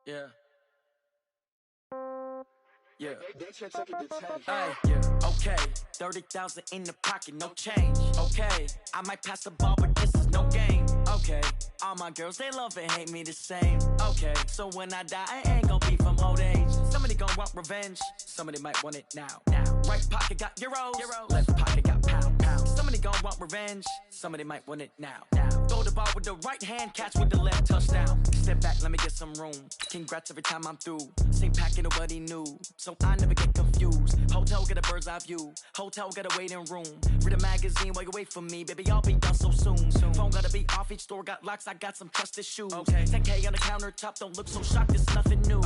Yeah. Yeah. Hey, yeah. Okay, 30,000 in the pocket, no change. Okay, I might pass the ball, but this is no game. Okay, all my girls, they love and hate me the same. Okay, so when I die, I ain't gon' be from old age. Somebody gon' want revenge, somebody might want it now. Right pocket got euros, left pocket got pound. Somebody gon' want revenge, somebody might want it now. Throw the ball with the right hand, catch with the left, touchdown. Step back, let me get some room. Congrats every time I'm through. Same packet, nobody knew, so I never get confused. Hotel get a bird's eye view, hotel got a waiting room. Read a magazine while you wait for me, baby, I'll be done so soon. Phone gotta be off, each store got locks, I got some trusted shoes. 10K on the countertop, don't look so shocked, it's nothing new.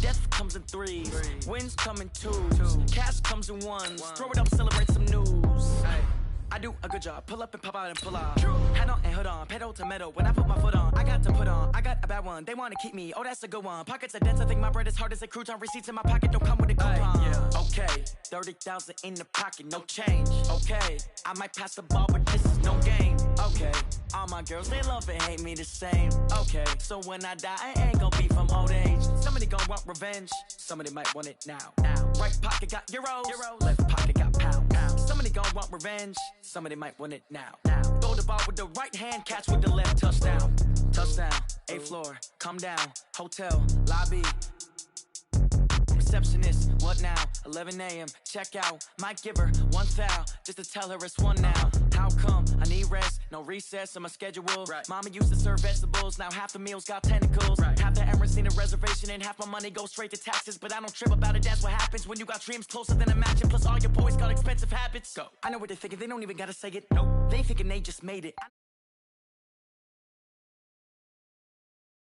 Death comes in threes, wins come in twos, cash comes in ones. Throw it up, celebrate some news. I do a good job, pull up and pop out and pull off. Head on and hood on, pedal to metal. When I put my foot on, I got to put on. I got a bad one, they wanna keep me, oh that's a good one. Pockets are dense, I think my bread is hard as a crouton. Receipts in my pocket don't come with a coupon. Okay, 30,000 in the pocket, no change. Okay, I might pass the ball, but this is no game. Okay, all my girls, they love and hate me the same. Okay, so when I die, I ain't gon' be from old age. Somebody gon' want revenge, somebody might want it now. Right pocket got euros, left pocket got pound. Somebody gon' want revenge, somebody might want it now. Throw the ball with the right hand, catch with the left, touchdown. Touchdown, 8th floor, come down, hotel, lobby. Receptionist, what now? 11 a.m., check out. Might give her one foul, just to tell her it's one now. How come? I need rest, no recess on my schedule. Mama used to serve vegetables, now half the meals got tentacles. Half the Emirates need a reservation and half my money goes straight to taxes. But I don't trip about it, that's what happens when you got dreams closer than a match. Plus all your boys got expensive habits. Go. I know what they're thinking, they don't even gotta say it. Nope. They thinking they just made it.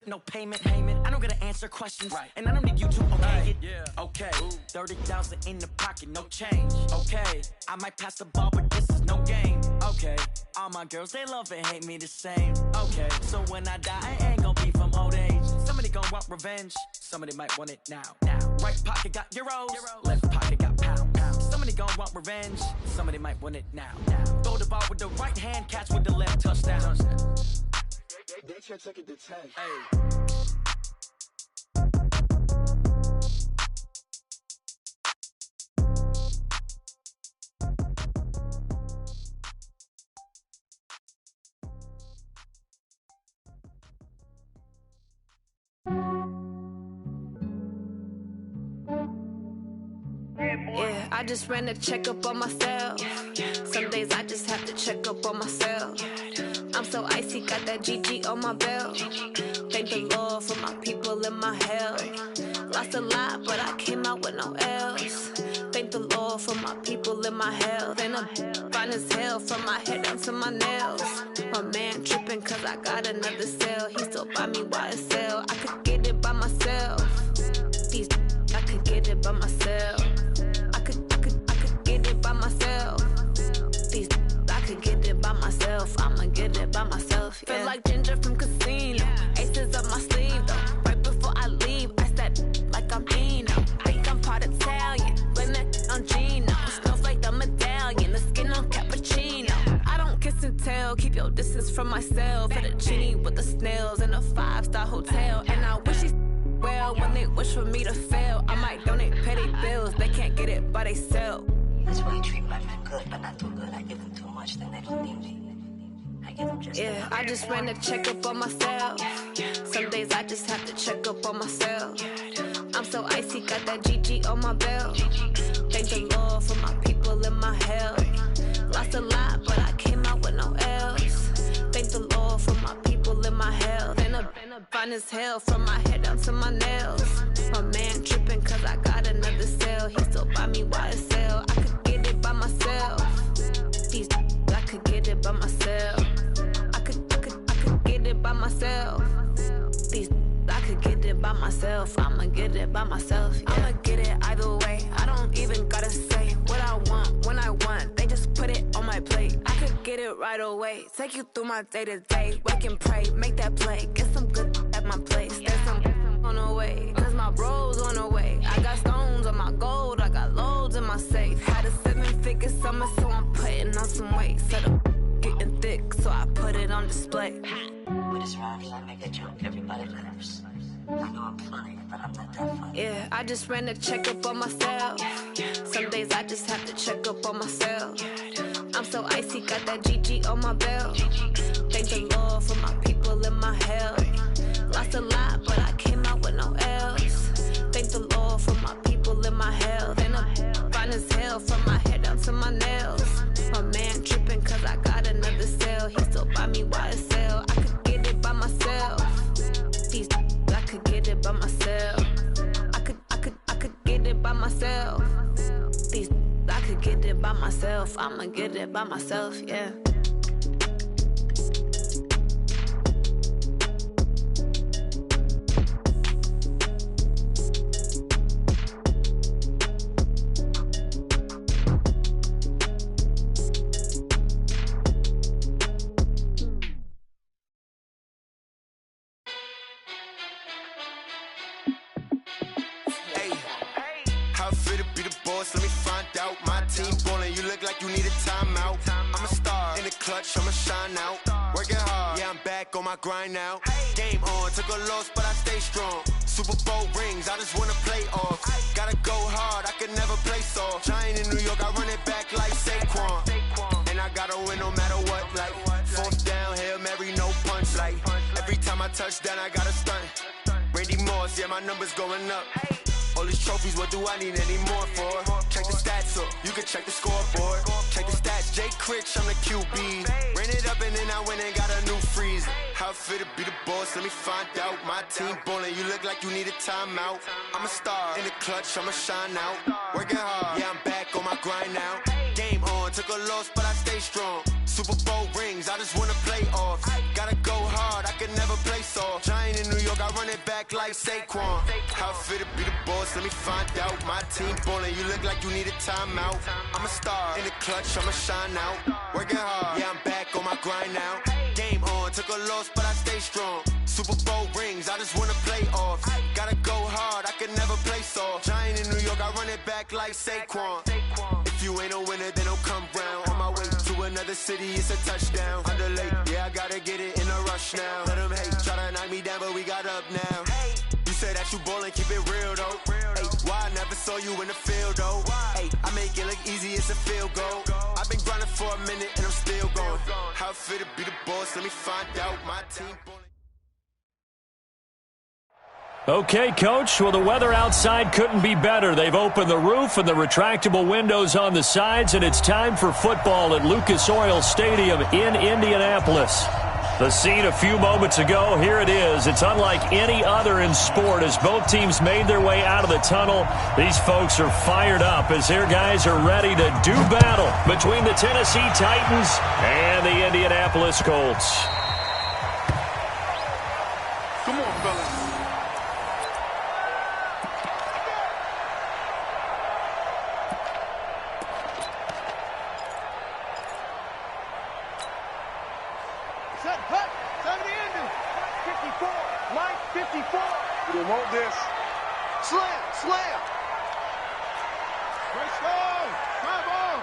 No payment, I don't gotta answer questions, and I don't need you to okay it. Okay, 30,000 in the pocket, no change. Okay, I might pass the ball, but this is no game. Okay, all my girls, they love and hate me the same. Okay, so when I die, I ain't gon' be from old age. Somebody gon' want revenge, somebody might want it now. Right pocket got euros, left pocket got pound. Somebody gon' want revenge, somebody might want it now. Throw the ball with the right hand, catch with the left, touchdown. They check it to 10. Yeah, I just ran a checkup on myself. Some days I just have to check up on myself. I'm so icy, got that GG on my belt. Thank the Lord for my people and my health. Lost a lot, but I came out with no L's. Thank the Lord for my people and my health. And I'm fine as hell from my head down to my nails. My man tripping cause I got another cell. He still buy me YSL. I could get it by myself. These I could get it by myself. I could get it by myself. These I could get it by myself. I'ma get it by myself. Yeah. Feel like Ginger from Casino. Aces up my sleeve though. Right before I leave, I step like I'm Dino. Think I'm part Italian, blame that on Gino. Smells like the medallion, the skin on cappuccino. I don't kiss and tell, keep your distance from myself. Fettuccine with the snails in a 5-star hotel. And I wish he's well when they wish for me to fail. I might donate petty bills, they can't get it by they self. That's why you treat my men good, but not too good. I give them too much, then they don't need me. I give them just yeah, I just ran a checkup on myself. Some days I just have to check up on myself. I'm so icy, got that GG on my belt. Thank the Lord for my people and my health. Lost a lot, but I came out with no L's. Thank the Lord for my people and my health. And I'm fine as hell from my head down to my nails. My man tripping cause I got another cell. He still buy me YSL. I could get it by myself. These I could get it by myself. I could get it by myself. These I could get it by myself. I'ma get it by myself. Yeah. I'ma get it either way. I don't even gotta say what I want when I want. They just put it on my plate. I could get it right away. Take you through my day to day. Wake and pray, make that play. Get some good at my place. There's some on the way, cause my bro's on the way. I got stones on my gold. I got loads in my safe. Had a 7-figure summer, so I'm putting on some weight. Set up getting thick, so I put it on display. with his rhymes, I make a joke, everybody laughs. I know I'm funny, but I'm not that funny. Yeah, I just ran a checkup on myself. Some days I just have to check up on myself. I'm so icy, got that GG on my belt. Thank the Lord for my people and my health. Lost a lot, but I came out with no L's. Thank the Lord for my people and my health. And I'm fine as hell from my head down to my nails. My man tripping cause I got another cell. He still buy me YSL. I could get it by myself. These I could get it by myself. I could get it by myself. These I could get it by myself. I'ma get it by myself, yeah. Let me find out. My team ballin', you look like you need a timeout. I'm a star in the clutch, I'ma shine out. Working hard, yeah, I'm back on my grind now. Game on, took a loss, but I stay strong. Super Bowl rings, I just wanna play off. Gotta go hard, I can never play soft. Giant in New York, I run it back like Saquon. And I gotta win no matter what, like fourth down, Hail Mary, no punch. Like every time I touch down, I gotta stunt. Randy Moss, yeah, my numbers going up. All these trophies, what do I need any more for? Check the stats up, you can check the scoreboard. Check the stats, Jay Critch, I'm the QB. Ran it up and then I went and got a new freezer. How it feel to be the boss, let me find out. My team ballin', you look like you need a timeout. I'm a star in the clutch, I'ma shine out. Working hard, yeah, I'm back on my grind now. Game on, took a loss, but I stay strong. Super Bowl rings, I just wanna play off. Gotta go hard, I can never play soft. Giant in New York, I run it back like Saquon. How it feel to be the boss, let me find out. My team ballin', you look like you need a timeout. I'm a star in the clutch, I'ma shine out. Working hard, yeah, I'm back on my grind now. Game on, took a loss, but I stay strong. Super Bowl rings, I just wanna play off. Gotta go hard, I can never play soft. Giant in New York, I run it back like Saquon. If you ain't a winner, then don't come round. On my way to another city, it's a touchdown. Underlay, yeah, I gotta get it in a rush now. Let them hate, try to knock me down, but we got up now. You say that you ballin', keep it real though. Hey, why I never saw you in the field though? Hey, I make it look easy, it's a field goal. I've been grinding for a minute and I'm still going. How it feel to be the boss, let me find out. My team ballin'. Okay, Coach. Well, the weather outside couldn't be better. They've opened the roof and the retractable windows on the sides, and it's time for football at Lucas Oil Stadium in Indianapolis. The scene a few moments ago, here it is. It's unlike any other in sport as both teams made their way out of the tunnel. These folks are fired up as their guys are ready to do battle between the Tennessee Titans and the Indianapolis Colts. Come on, fellas. Set, cut, 70 ending. 54, Mike, 54. You don't want this. Slam, slam. Let's go. Drive on.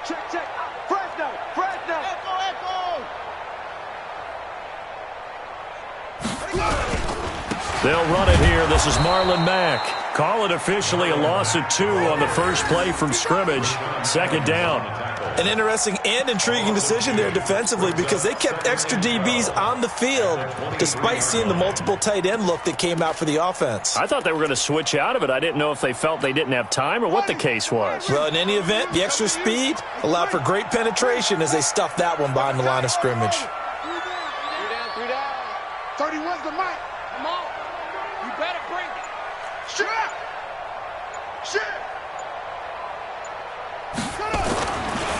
Check, check. Fresno, Fresno. Echo, echo. They'll run it here. This is Marlon Mack. Call it officially a loss of 2 on the first play from scrimmage. Second down. An interesting and intriguing decision there defensively because they kept extra DBs on the field despite seeing the multiple tight end look that came out for the offense. I thought they were going to switch out of it. I didn't know if they felt they didn't have time or what the case was. Well, in any event, the extra speed allowed for great penetration as they stuffed that one behind the line of scrimmage. 3 down. 31's the mic. Come on. You better bring it. Shut up. Shit.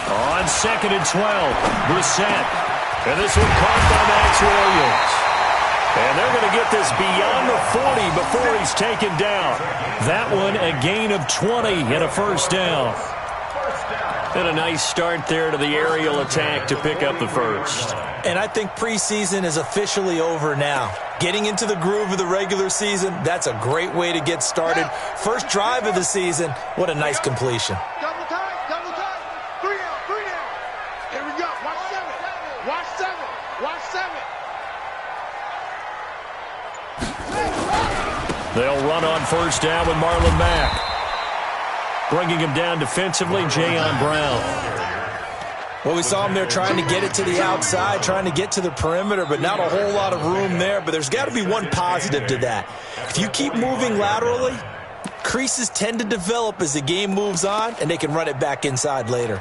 On 2nd and 12, Brissett. And this one caught by Max Williams. And they're going to get this beyond the 40 before he's taken down. That one a gain of 20 and a first down. And a nice start there to the aerial attack to pick up the first. And I think preseason is officially over now. Getting into the groove of the regular season, that's a great way to get started. First drive of the season, what a nice completion. Double time, double time. 3 out, 3 out. Here we go. Watch 7. Watch 7. Watch 7. They'll run on first down with Marlon Mack. Bringing him down defensively, Jayon Brown. Well, we saw him there trying to get it to the outside, trying to get to the perimeter, but not a whole lot of room there. But there's got to be one positive to that. If you keep moving laterally, creases tend to develop as the game moves on, and they can run it back inside later.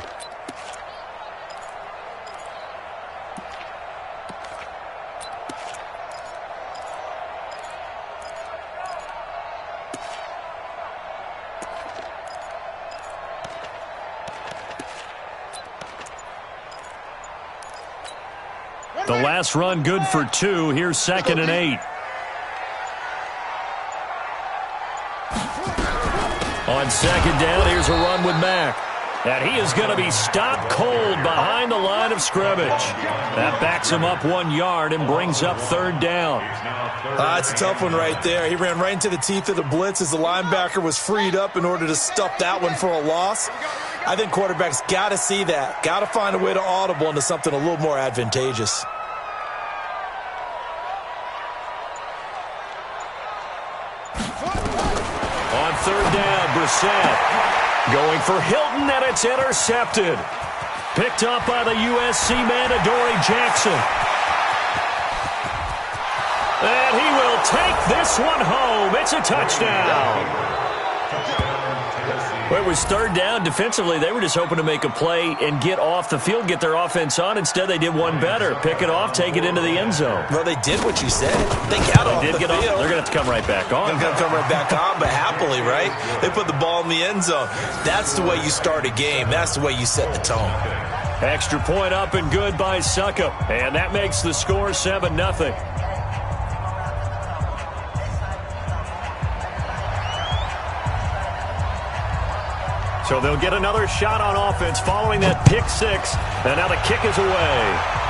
The last run good for 2. Here's 2nd and 8. On 2nd down, here's a run with Mack. And he is going to be stopped cold behind the line of scrimmage. That backs him up 1 yard and brings up 3rd down. That's a tough one right there. He ran right into the teeth of the blitz as the linebacker was freed up in order to stuff that one for a loss. I think quarterbacks got to see that. Got to find a way to audible into something a little more advantageous. On 3rd down, Brissett going for Hilton, and it's intercepted. Picked up by the USC man, Adoree Jackson. And he will take this one home. It's a touchdown. Well, it was 3rd down. Defensively, they were just hoping to make a play and get off the field, get their offense on. Instead, they did one better. Pick it off, take it into the end zone. Well, they did what you said. They got off the field. They're going to have to come right back on. They're going to come right back on, but happily, right? They put the ball in the end zone. That's the way you start a game. That's the way you set the tone. Extra point up and good by Succop. And that makes the score 7-0. So they'll get another shot on offense following that pick 6. And now the kick is away.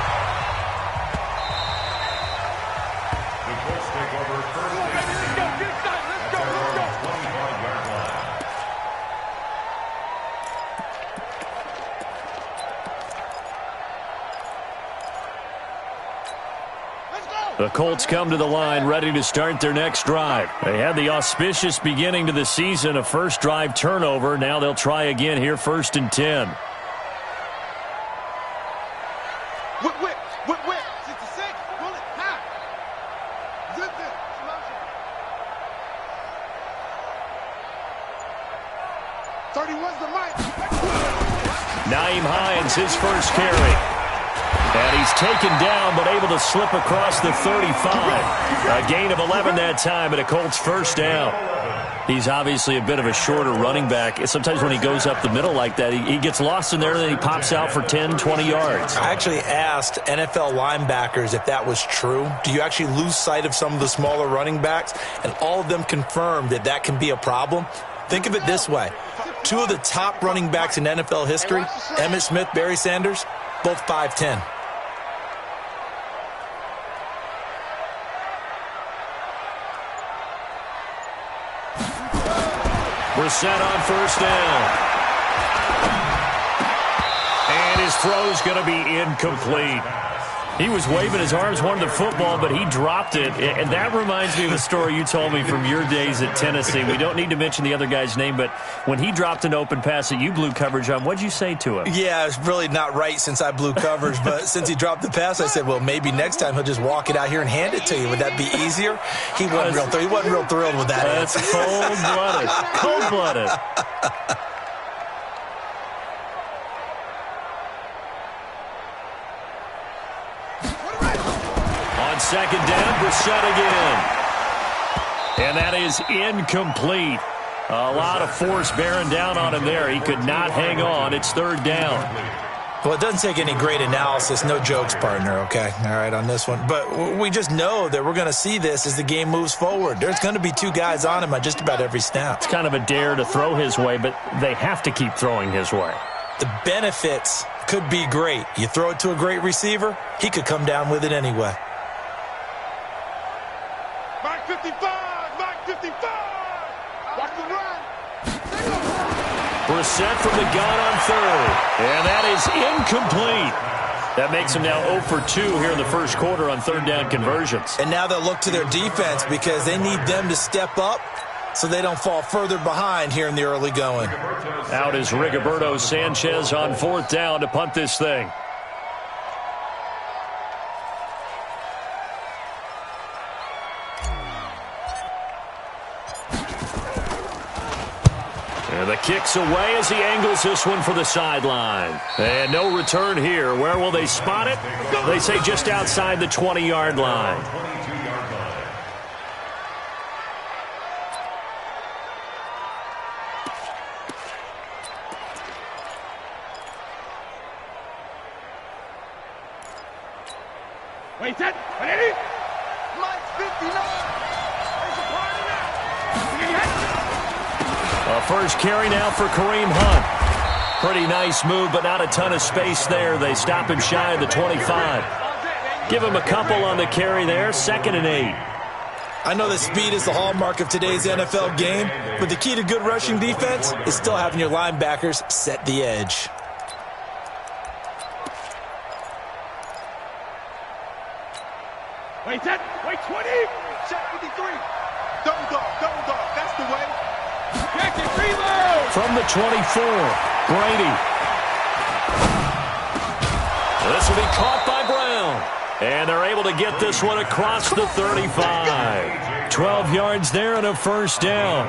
The Colts come to the line ready to start their next drive. They had the auspicious beginning to the season, a first drive turnover. Now they'll try again here, 1st and 10. Whip. 66. Pull it. High. Zip it. Slow. 31's the mic. Nyheim Hines, his first carry. And he's taken down, but able to slip across the 35. A gain of 11 that time, and a Colts first down. He's obviously a bit of a shorter running back. Sometimes when he goes up the middle like that, he gets lost in there, and then he pops out for 10, 20 yards. I actually asked NFL linebackers if that was true. Do you actually lose sight of some of the smaller running backs? And all of them confirmed that that can be a problem. Think of it this way. 2 of the top running backs in NFL history, Emmitt Smith, Barry Sanders, both 5'10". Brissett on first down. And his throw's going to be incomplete. He was waving his arms, wanted the football, but he dropped it. And that reminds me of a story you told me from your days at Tennessee. We don't need to mention the other guy's name, but when he dropped an open pass that you blew coverage on, what'd you say to him? Yeah, it's really not right since I blew coverage, but since he dropped the pass, I said, well, maybe next time he'll just walk it out here and hand it to you. Would that be easier? He wasn't real thrilled with that. That's cold-blooded. Cold-blooded. Second down, Brissett again. And that is incomplete. A lot of force bearing down on him there. He could not hang on. It's 3rd down. Well, it doesn't take any great analysis. No jokes, partner, okay? All right, on this one. But we just know that we're going to see this as the game moves forward. There's going to be 2 guys on him on just about every snap. It's kind of a dare to throw his way, but they have to keep throwing his way. The benefits could be great. You throw it to a great receiver, he could come down with it anyway. Mark 55. Watch the run. Brissett from the gun on 3rd. And that is incomplete. That makes them now 0 for 2 here in the first quarter on third down conversions. And now they'll look to their defense because they need them to step up so they don't fall further behind here in the early going. Out is Rigoberto Sanchez on fourth down to punt this thing. And the kick's away as he angles this one for the sideline. And no return here. Where will they spot it? They say just outside the 20-yard line. Wait, that, ready? Mike's 59. There's a party now. A first carry now for Kareem Hunt. Pretty nice move, but not a ton of space there. They stop him shy of the 25. Give him a couple on the carry there. 2nd and 8. I know that speed is the hallmark of today's NFL game, but the key to good rushing defense is still having your linebackers set the edge. Wait, that, wait, 20. Check 53. Double dog, that's the way. Back and reload. From the 24, Brady. This will be caught by Brown. And they're able to get this one across the 35. 12 yards there and a first down.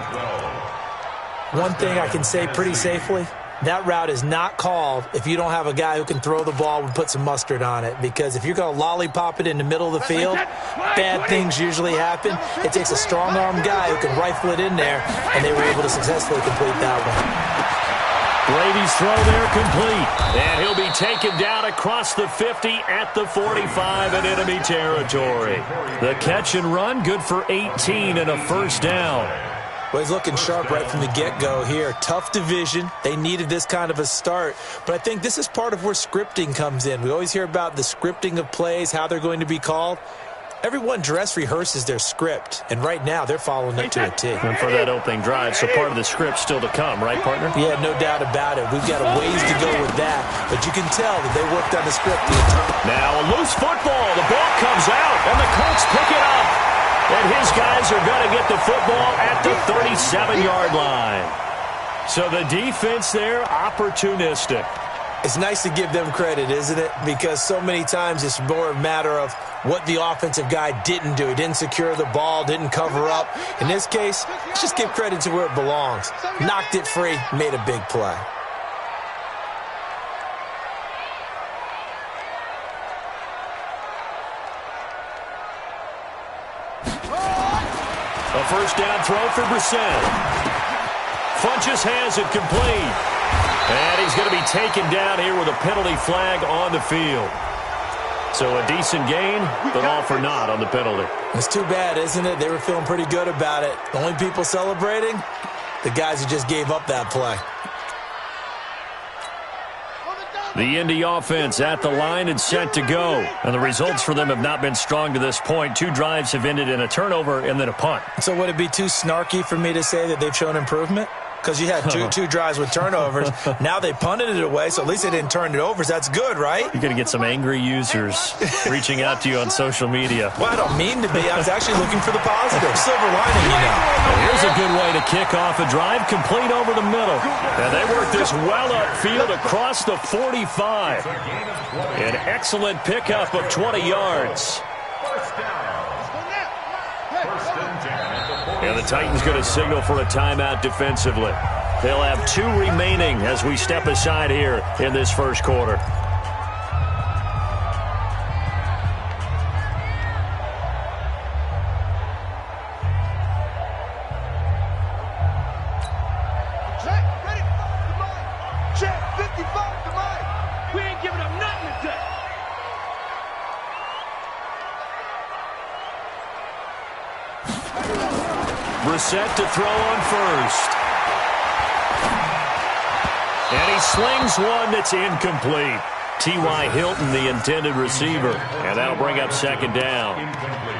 One thing I can say pretty safely, that route is not called if you don't have a guy who can throw the ball and put some mustard on it. Because if you're going to lollipop it in the middle of the field, bad things usually happen. It takes a strong-arm guy who can rifle it in there, and they were able to successfully complete that one. Brady's throw there complete. And he'll be taken down across the 50 at the 45 in enemy territory. The catch and run, good for 18 and a first down. Well, he's looking sharp right from the get-go here. Tough division. They needed this kind of a start. But I think this is part of where scripting comes in. We always hear about the scripting of plays, how they're going to be called. Everyone dress rehearses their script, and right now they're following it to a T. And for that opening drive, so part of the script still to come, right, partner? Yeah, no doubt about it. We've got a ways to go with that, but you can tell that they worked on the script the entire time. Now a loose football. The ball comes out, and the Colts pick it up. And his guys are going to get the football at the 37-yard line. So the defense there, opportunistic. It's nice to give them credit, isn't it? Because so many times it's more a matter of what the offensive guy didn't do. He didn't secure the ball, didn't cover up. In this case, let's just give credit to where it belongs. Knocked it free, made a big play. A first down throw for Brissett. Funches has it complete. And he's going to be taken down here with a penalty flag on the field. So a decent gain, but all for naught on the penalty. It's too bad, isn't it? They were feeling pretty good about it. The only people celebrating, the guys who just gave up that play. The Indy offense at the line and set to go. And the results for them have not been strong to this point. 2 drives have ended in a turnover and then a punt. So would it be too snarky for me to say that they've shown improvement? Because you had two drives with turnovers. Now they punted it away, so at least they didn't turn it over. So that's good, right? You're going to get some angry users reaching out to you on social media. Well, I don't mean to be. I was actually looking for the positive. Silver lining, you know. And here's a good way to kick off a drive, complete over the middle. And they work this well upfield across the 45. An excellent pickup of 20 yards. And the Titans going to signal for a timeout defensively. They'll have 2 remaining as we step aside here in this first quarter. Check, ready, check, 55 to Mike. We ain't giving up nothing today. Brissett to throw on first. And he slings one that's incomplete. T.Y. Hilton, the intended receiver. And that'll bring up second down.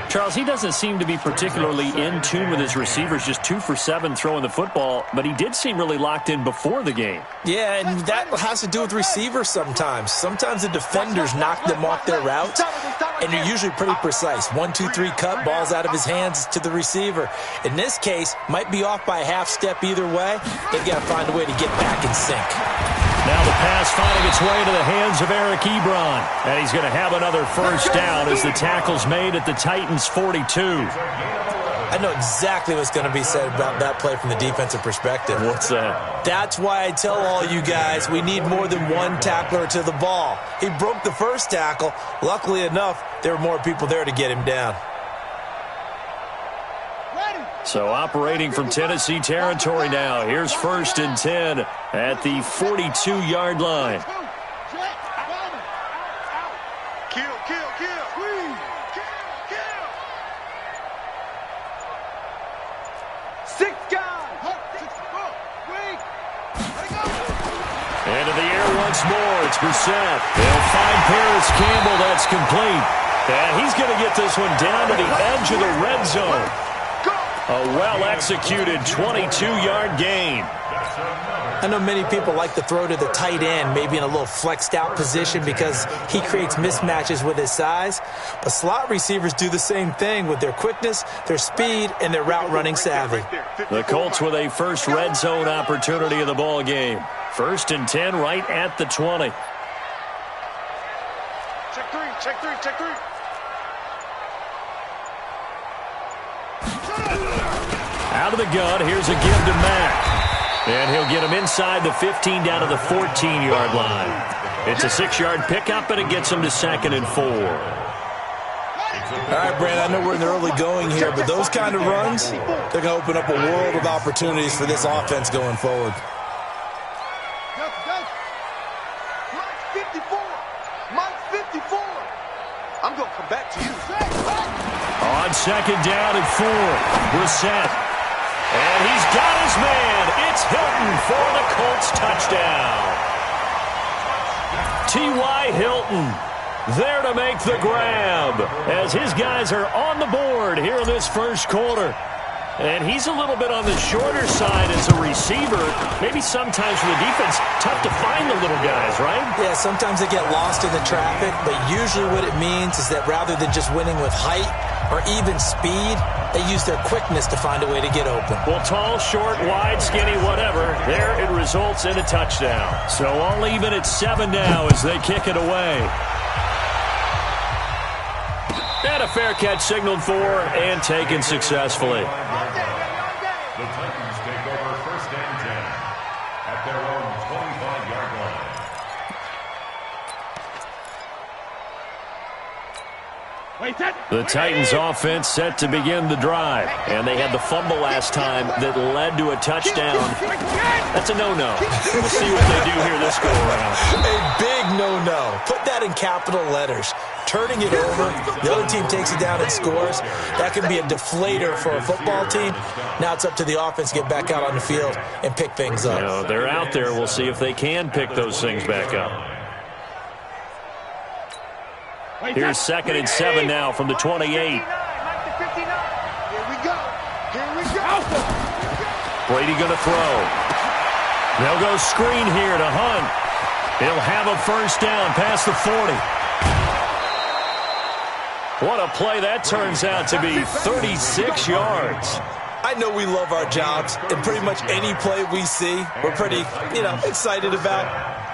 Charles, he doesn't seem to be particularly in tune with his receivers, just 2 for 7 throwing the football, but he did seem really locked in before the game. Yeah, and that has to do with receivers sometimes. Sometimes the defenders knock them off their routes, and they're usually pretty precise. 1, 2, 3 cut, balls out of his hands to the receiver. In this case, might be off by a half step either way. They've got to find a way to get back in sync. Now the pass finding its way into the hands of Eric Ebron. And he's going to have another first down as the tackle's made at the Titans' 42. I know exactly what's going to be said about that play from the defensive perspective. What's that? That's why I tell all you guys we need more than one tackler to the ball. He broke the first tackle. Luckily enough, there were more people there to get him down. So operating from Tennessee territory now. Here's 1st and 10 at the 42-yard line. Into the air once more. It's Brissett. They'll find Paris Campbell. That's complete. And he's going to get this one down to the edge of the red zone. A well-executed 22-yard gain. I know many people like to throw to the tight end, maybe in a little flexed-out position because he creates mismatches with his size. But slot receivers do the same thing with their quickness, their speed, and their route-running savvy. The Colts with a first red zone opportunity of the ball game. 1st and 10 right at the 20. Check three, check three, check three. Out of the gun, here's a give to Mack. And he'll get him inside the 15 down to the 14-yard line. It's a 6-yard pickup, and it gets him to 2nd and 4. All right, Brandon, I know we're in the early going here, but those kind of runs, they're going to open up a world of opportunities for this offense going forward. Mike 54. I'm going to come back to you. On 2nd down and 4, Brissett. And he's got his man. It's Hilton for the Colts touchdown. T.Y. Hilton there to make the grab as his guys are on the board here in this first quarter. And he's a little bit on the shorter side as a receiver. Maybe sometimes for the defense, tough to find the little guys, right? Yeah, sometimes they get lost in the traffic, but usually what it means is that rather than just winning with height or even speed, they use their quickness to find a way to get open. Well, tall, short, wide, skinny, whatever, there it results in a touchdown. So all even at 7 now as they kick it away. And a fair catch signaled for and taken successfully. The Titans take over 1st and 10 at their own 25-yard line. The Titans offense set to begin the drive. And they had the fumble last time that led to a touchdown. That's a no-no. We'll see what they do here this go-around. A big no-no. Put that in capital letters. Turning it over, the other team takes it down and scores. That can be a deflator for a football team. Now it's up to the offense to get back out on the field and pick things up. You know, they're out there. We'll see if they can pick those things back up. Here's 2nd and 7 now from the 28. Here we go. Here we go. Brady going to throw. They'll go screen here to Hunt. He'll have a first down past the 40. What a play that turns out to be, 36 yards. I know we love our jobs, and pretty much any play we see, we're pretty, excited about.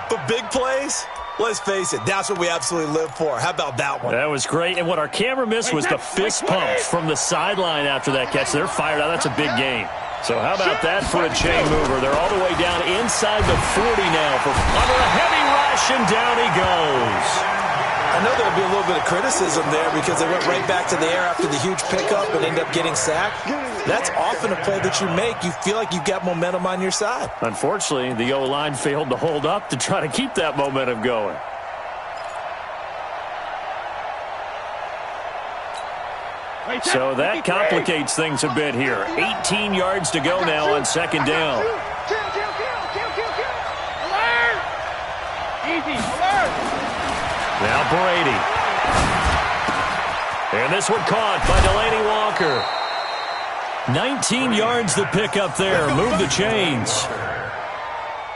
But big plays, let's face it, that's what we absolutely live for. How about that one? That was great. And what our camera missed was the fist pumps from the sideline after that catch. They're fired out. That's a big gain. So how about that for a chain mover? They're all the way down inside the 40 now for under a heavy rush, and down he goes. I know there'll be a little bit of criticism there because they went right back to the air after the huge pickup and end up getting sacked. That's often a play that you make. You feel like you've got momentum on your side. Unfortunately, the O-line failed to hold up to try to keep that momentum going. So that complicates things a bit here. 18 yards to go now on 2nd down. Alert! Easy, alert! Now Brady. And this one caught by Delaney Walker. 19 yards the pick up there. Move the chains.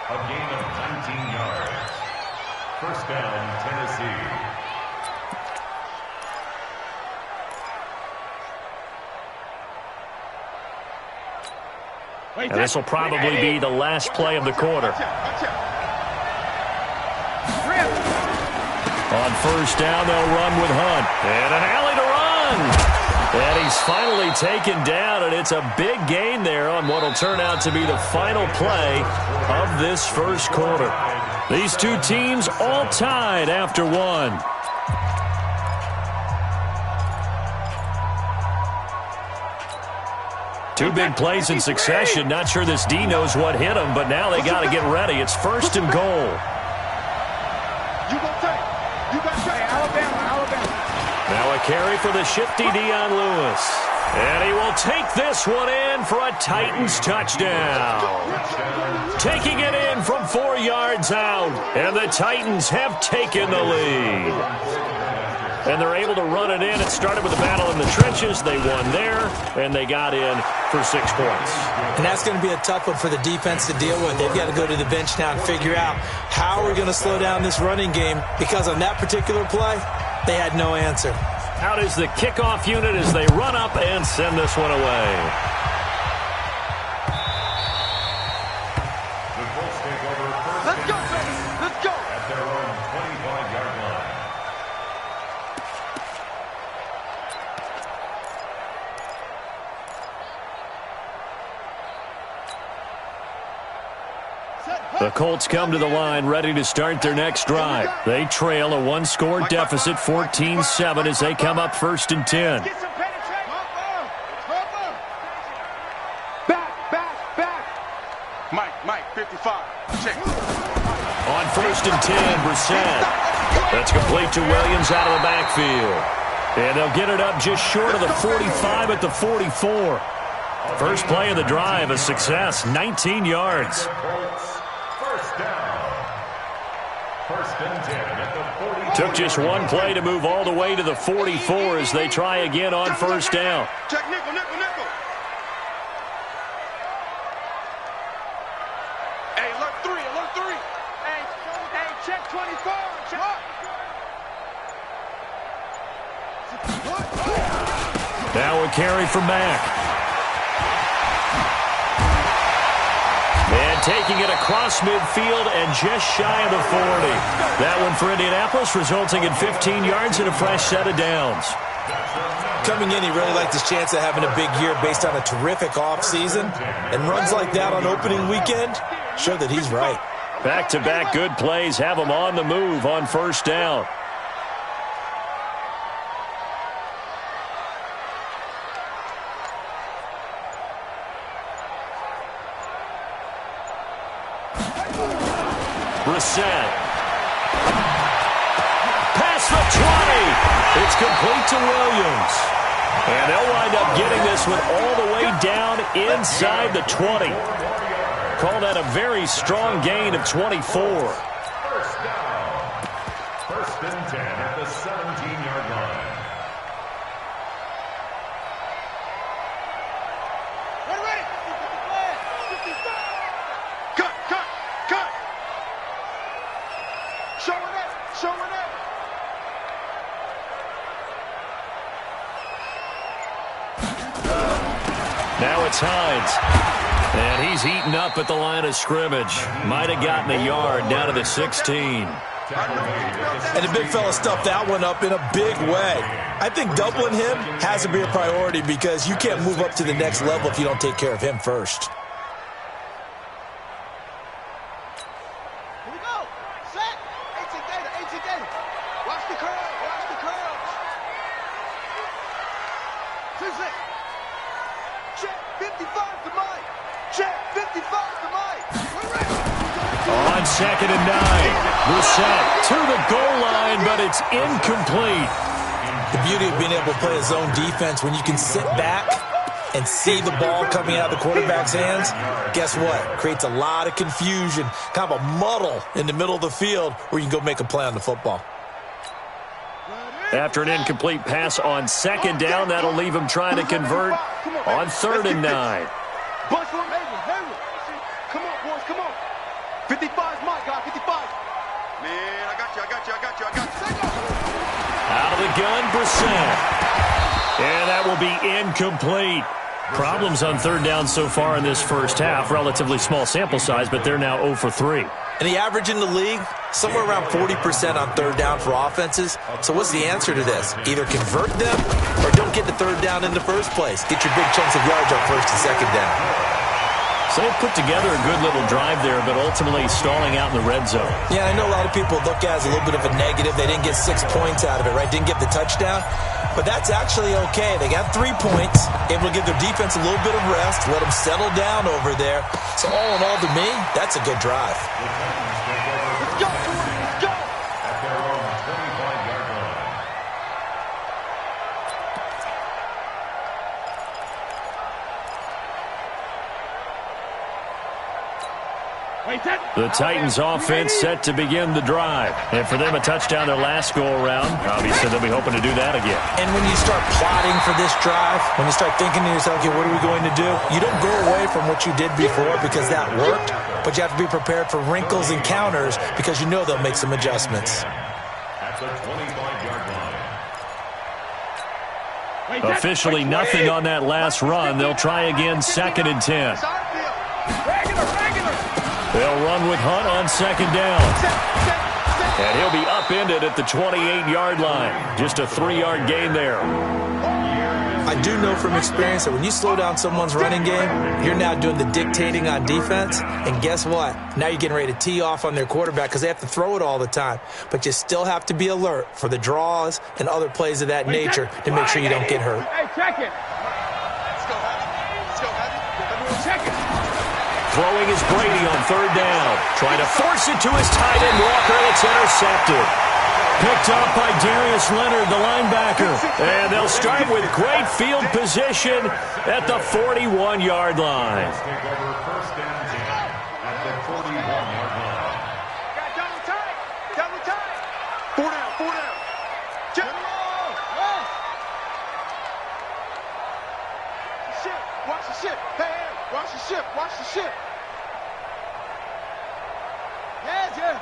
A gain of 19 yards. First down, Tennessee. And this will probably be the last play of the quarter. On first down, they'll run with Hunt. And an alley to run. And he's finally taken down, and it's a big gain there on what will turn out to be the final play of this first quarter. These two teams all tied after one. Two big plays in succession. Not sure this D knows what hit him, but now they got to get ready. It's first and goal. Now a carry for the shifty Dion Lewis. And he will take this one in for a Titans touchdown. Taking it in from 4 yards out. And the Titans have taken the lead. And they're able to run it in. It started with a battle in the trenches. They won there, and they got in for 6 points. And that's going to be a tough one for the defense to deal with. They've got to go to the bench now and figure out how we're going to slow down this running game, because on that particular play, they had no answer. Out is the kickoff unit as they run up and send this one away. The Colts take over first. Let's go, baby. Let's go. At their own 25-yard line. The Colts come to the line ready to start their next drive. They trail a one-score deficit, 14-7, as they come up first and 10. Back. Mike, 55. Check. On first and 10, Brissett. That's complete to Williams out of the backfield. And they'll get it up just short of the 45 at the 44. First play of the drive, a success, 19 yards. First and 10 at the 40. Took just one play to move all the way to the 44 as they try again on first down. Check nickel. Hey, alert three. Hey, check 24. Now a carry for Mack. And taking it across midfield and just shy of the 40. That one for Indianapolis, resulting in 15 yards and a fresh set of downs. Coming in, he really liked his chance of having a big year based on a terrific offseason. And runs like that on opening weekend show that he's right. Back-to-back good plays have him on the move on first down. Brissett. Past the 20. It's complete to Williams. And they'll wind up getting this one all the way down inside the 20. Call that a very strong gain of 24. First down. First and 10 at the 17-yard line. Cut. Showing up. Now it's Hines. And he's eaten up at the line of scrimmage. Might have gotten a yard down to the 16. And the big fella stuffed that one up in a big way. I think doubling him has to be a priority, because you can't move up to the next level if you don't take care of him first. On second and 9, Brissett to the goal line, but it's incomplete. The beauty of being able to play a zone defense, when you can sit back and see the ball coming out of the quarterback's hands, guess what? Creates a lot of confusion, kind of a muddle in the middle of the field where you can go make a play on the football. After an incomplete pass on second down, that'll leave him trying to convert on 3rd and 9. Bunch for him. Come on, boys, come on. 55's my guy, 55. Man, I got you. Out of the gun, Brissett. And that will be incomplete. Problems on 3rd down so far in this first half. Relatively small sample size, but they're now 0 for 3. And the average in the league, somewhere around 40% on 3rd down for offenses. So what's the answer to this? Either convert them or don't get the 3rd down in the first place. Get your big chunks of yards on 1st and 2nd down. So they put together a good little drive there, but ultimately stalling out in the red zone. Yeah, I know a lot of people look at it as a little bit of a negative. They didn't get 6 points out of it, right? Didn't get the touchdown. But that's actually okay. They got 3 points, able to give their defense a little bit of rest, let them settle down over there. So all in all, to me, that's a good drive. Let's go. At their own 25-yard line. The Titans offense set to begin the drive. And for them, a touchdown their last go-around. Obviously, they'll be hoping to do that again. And when you start plotting for this drive, when you start thinking to yourself, okay, what are we going to do? You don't go away from what you did before because that worked, but you have to be prepared for wrinkles and counters because you know they'll make some adjustments. At the 25-yard line. Officially nothing on that last run. They'll try again 2nd and 10. They'll run with Hunt on 2nd down. And he'll be upended at the 28-yard line. Just a 3-yard gain there. I do know from experience that when you slow down someone's running game, you're now doing the dictating on defense. And guess what? Now you're getting ready to tee off on their quarterback because they have to throw it all the time. But you still have to be alert for the draws and other plays of that nature to make sure you don't get hurt. Hey, check it. Let's go, Heavy. Everyone check it. Throwing is Brady on 3rd down. Trying to force it to his tight end, Walker. It's intercepted. Picked up by Darius Leonard, the linebacker. And they'll start with great field position at the 41-yard line. Take over 1st and 10 at the 41-yard line. Got double tight. 4 down. Check it off. Watch the ship. Hey, watch the ship. Yeah.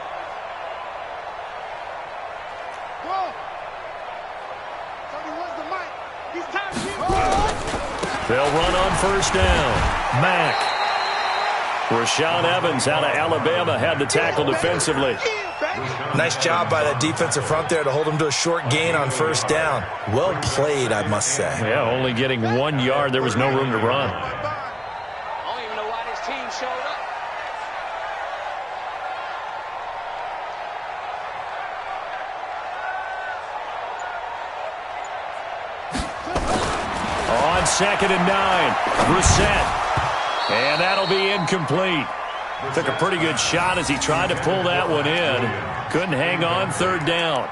Whoa. Tony, where's the mic? He's time to get. They'll run on 1st down. Mack. Rashaan Evans out of Alabama had the tackle defensively. Nice job by that defensive front there to hold him to a short gain on 1st down. Well played, I must say. Yeah, only getting 1 yard. There was no room to run. I don't even know why this team showed up. On 2nd and 9, Brissett. And that'll be incomplete. Took a pretty good shot as he tried to pull that one in. Couldn't hang on 3rd down.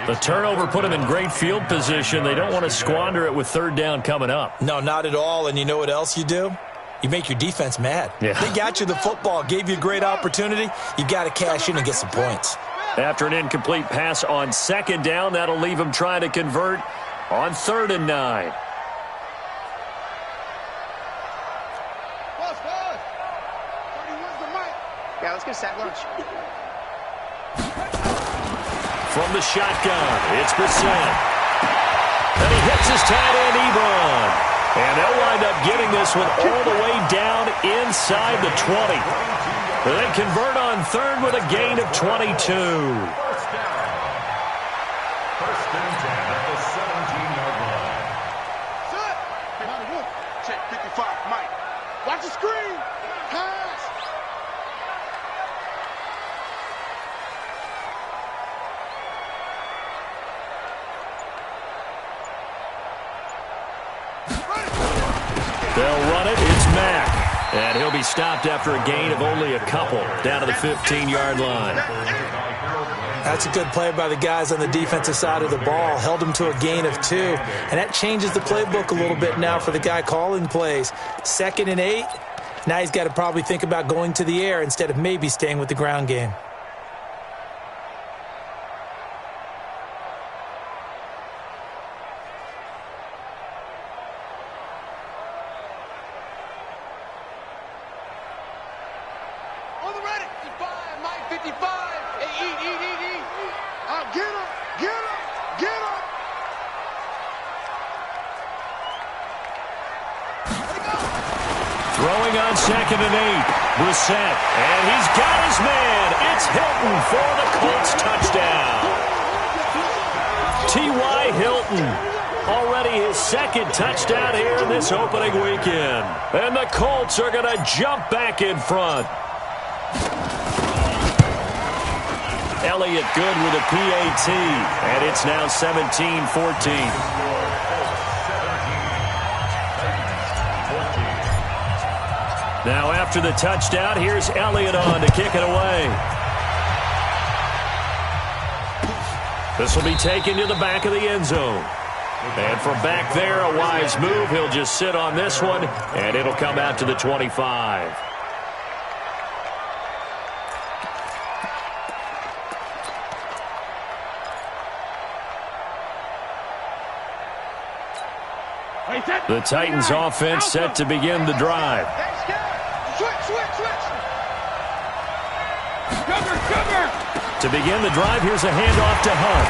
The turnover put him in great field position. They don't want to squander it with 3rd down coming up. No, not at all. And you know what else you do? You make your defense mad. Yeah. They got you the football, gave you a great opportunity. You got to cash in and get some points. After an incomplete pass on 2nd down, that'll leave him trying to convert on 3rd and 9. Yeah, let's get sack lunch. From the shotgun, it's Brissett. And he hits his tight end, Ebron. And they'll wind up getting this one all the way down inside the 20. They convert on 3rd with a gain of 22. 1st down. 1st and 10 at the 17-yard line. Check 55, Mike. Watch the screen. Pass. They'll run it. It's Mack. And he'll be stopped after a gain of only a couple down to the 15-yard line. That's a good play by the guys on the defensive side of the ball. Held him to a gain of 2. And that changes the playbook a little bit now for the guy calling plays. 2nd and 8. Now he's got to probably think about going to the air instead of maybe staying with the ground game. Hey, eat. Get him. Throwing on 2nd and 8. Brissett. And he's got his man. It's Hilton for the Colts touchdown. T.Y. Hilton. Already his 2nd touchdown here in this opening weekend. And the Colts are going to jump back in front. Elliott good with a PAT. And it's now 17-14. Now after the touchdown, here's Elliott on to kick it away. This will be taken to the back of the end zone. And from back there, a wise move. He'll just sit on this one, and it'll come out to the 25. The Titans offense set to begin the drive. To begin the drive, here's a handoff to Hunt.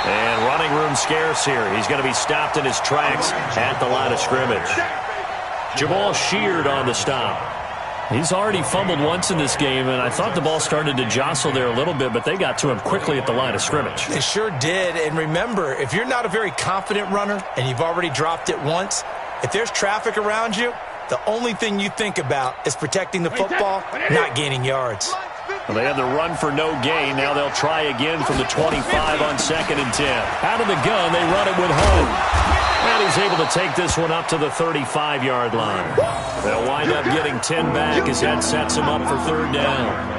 And running room scarce here. He's going to be stopped in his tracks at the line of scrimmage. Jamal Sheard on the stop. He's already fumbled once in this game, and I thought the ball started to jostle there a little bit, but they got to him quickly at the line of scrimmage. It sure did. And remember, if you're not a very confident runner and you've already dropped it once, if there's traffic around you, the only thing you think about is protecting the football, not gaining yards. Well, they had the run for no gain. Now they'll try again from the 25 on 2nd and 10. Out of the gun, they run it with Hunt. And he's able to take this one up to the 35-yard line. They'll wind up getting 10 back as that sets him up for 3rd down.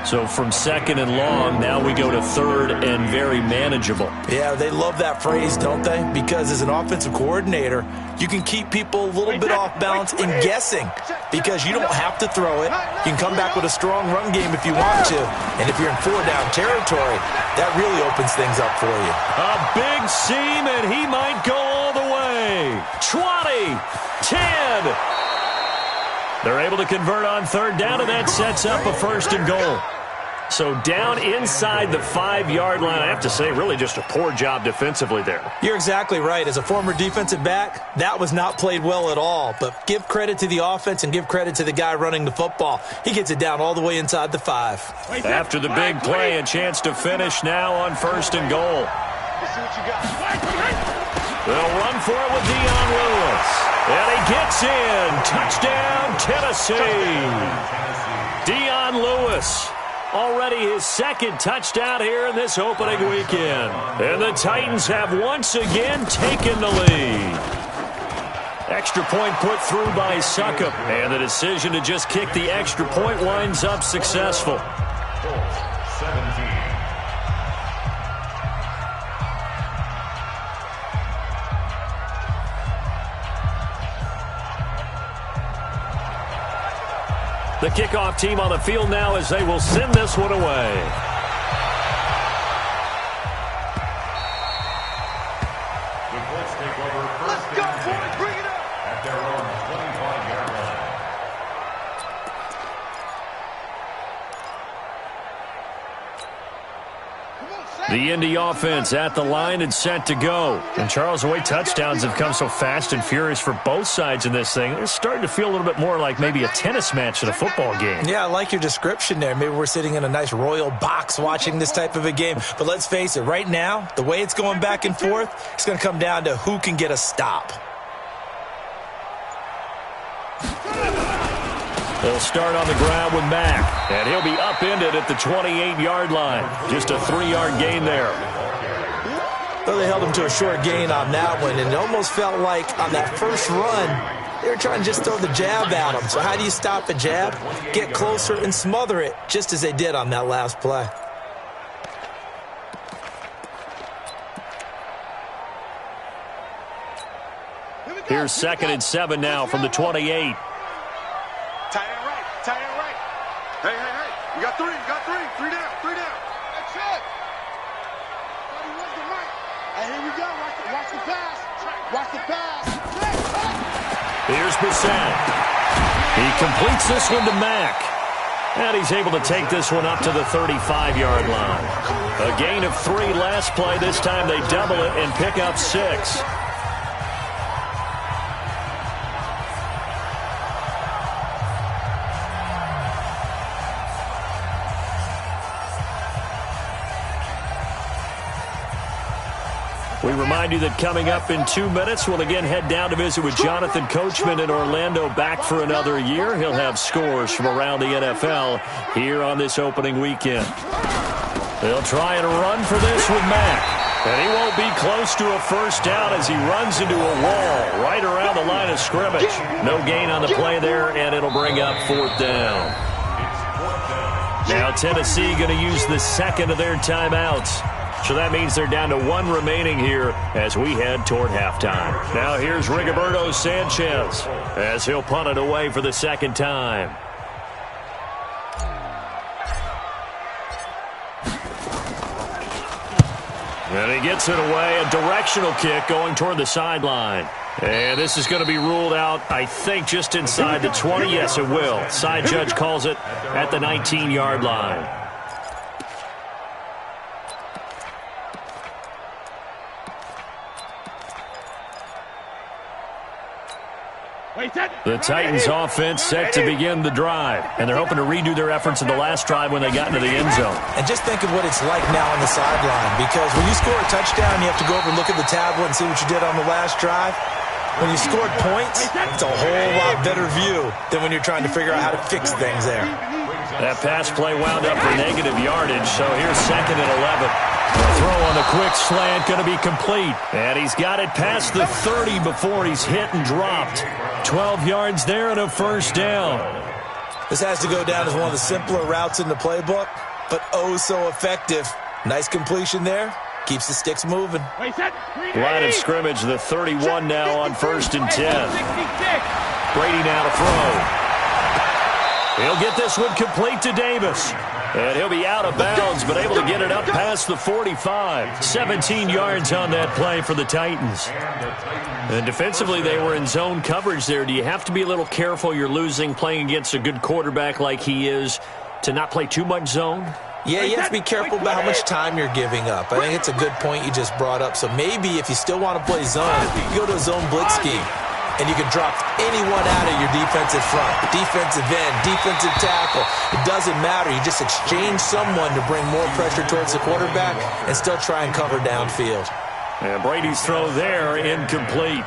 So from 2nd and long, now we go to 3rd and very manageable. Yeah, they love that phrase, don't they? Because as an offensive coordinator, you can keep people a little bit off balance and guessing because you don't have to throw it. You can come back with a strong run game if you want to. And if you're in 4-down territory, that really opens things up for you. A big seam, and he might go all the way. 20, 10. They're able to convert on 3rd down, and that sets up a 1st and goal. So down inside the 5-yard line, I have to say, really just a poor job defensively there. You're exactly right. As a former defensive back, that was not played well at all. But give credit to the offense and give credit to the guy running the football. He gets it down all the way inside the 5. After the big play, a chance to finish now on 1st and goal. They'll run for it with Dion Lewis. And he gets in. Touchdown, Tennessee. Dion Lewis. Already his 2nd touchdown here in this opening weekend. And the Titans have once again taken the lead. Extra point put through by Succop. And the decision to just kick the extra point winds up successful. 17. The kickoff team on the field now as they will send this one away. The Colts take over 1st and 10 Bring it up. at their own 25-yard line. The Indy offense at the line and set to go. And Charles, the way touchdowns have come so fast and furious for both sides in this thing, it's starting to feel a little bit more like maybe a tennis match than a football game. Yeah, I like your description there. Maybe we're sitting in a nice royal box watching this type of a game. But let's face it, right now, the way it's going back and forth, it's going to come down to who can get a stop. They'll start on the ground with Mack, and he'll be upended at the 28-yard line. Just a 3-yard gain there. Well, they held him to a short gain on that one, and it almost felt like on that first run, they were trying to just throw the jab at him. So how do you stop a jab? Get closer and smother it, just as they did on that last play. Here's 2nd and 7 now from the 28. Tight end right. Hey. You got 3. 3 down. That's it. Hey, here we go. Watch the pass. Here's Brissett. He completes this one to Mack. And he's able to take this one up to the 35-yard line. A gain of 3 last play. This time they double it and pick up 6. We remind you that coming up in 2 minutes, we'll again head down to visit with Jonathan Coachman in Orlando, back for another year. He'll have scores from around the NFL here on this opening weekend. They'll try and run for this with Mack. And he won't be close to a first down as he runs into a wall right around the line of scrimmage. No gain on the play there, and it'll bring up 4th down. Now Tennessee going to use the second of their timeouts. So that means they're down to 1 remaining here as we head toward halftime. Now here's Rigoberto Sanchez as he'll punt it away for the second time. And he gets it away, a directional kick going toward the sideline. And this is going to be ruled out, I think, just inside the 20. Yes, it will. Side judge calls it at the 19-yard line. The Titans offense set to begin the drive, and they're hoping to redo their efforts in the last drive when they got into the end zone. And just think of what it's like now on the sideline, because when you score a touchdown, you have to go over and look at the tablet and see what you did on the last drive. When you scored points, it's a whole lot better view than when you're trying to figure out how to fix things there. That pass play wound up for negative yardage, so here's 2nd and 11. The throw on the quick slant going to be complete. And he's got it past the 30 before he's hit and dropped. 12 yards there and a first down. This has to go down as one of the simpler routes in the playbook, but oh so effective. Nice completion there. Keeps the sticks moving. Line of scrimmage, the 31 now on 1st and 10. Brady now to throw. He'll get this one complete to Davis. And he'll be out of bounds, but able to get it up past the 45. 17 yards on that play for the Titans. And defensively, they were in zone coverage there. Do you have to be a little careful? You're losing, playing against a good quarterback like he is, to not play too much zone? Yeah, you have to be careful about how much time you're giving up. I think it's a good point you just brought up. So maybe if you still want to play zone, you go to a zone blitz scheme. And you can drop anyone out of your defensive front, defensive end, defensive tackle. It doesn't matter. You just exchange someone to bring more pressure towards the quarterback and still try and cover downfield. And Brady's throw there, incomplete.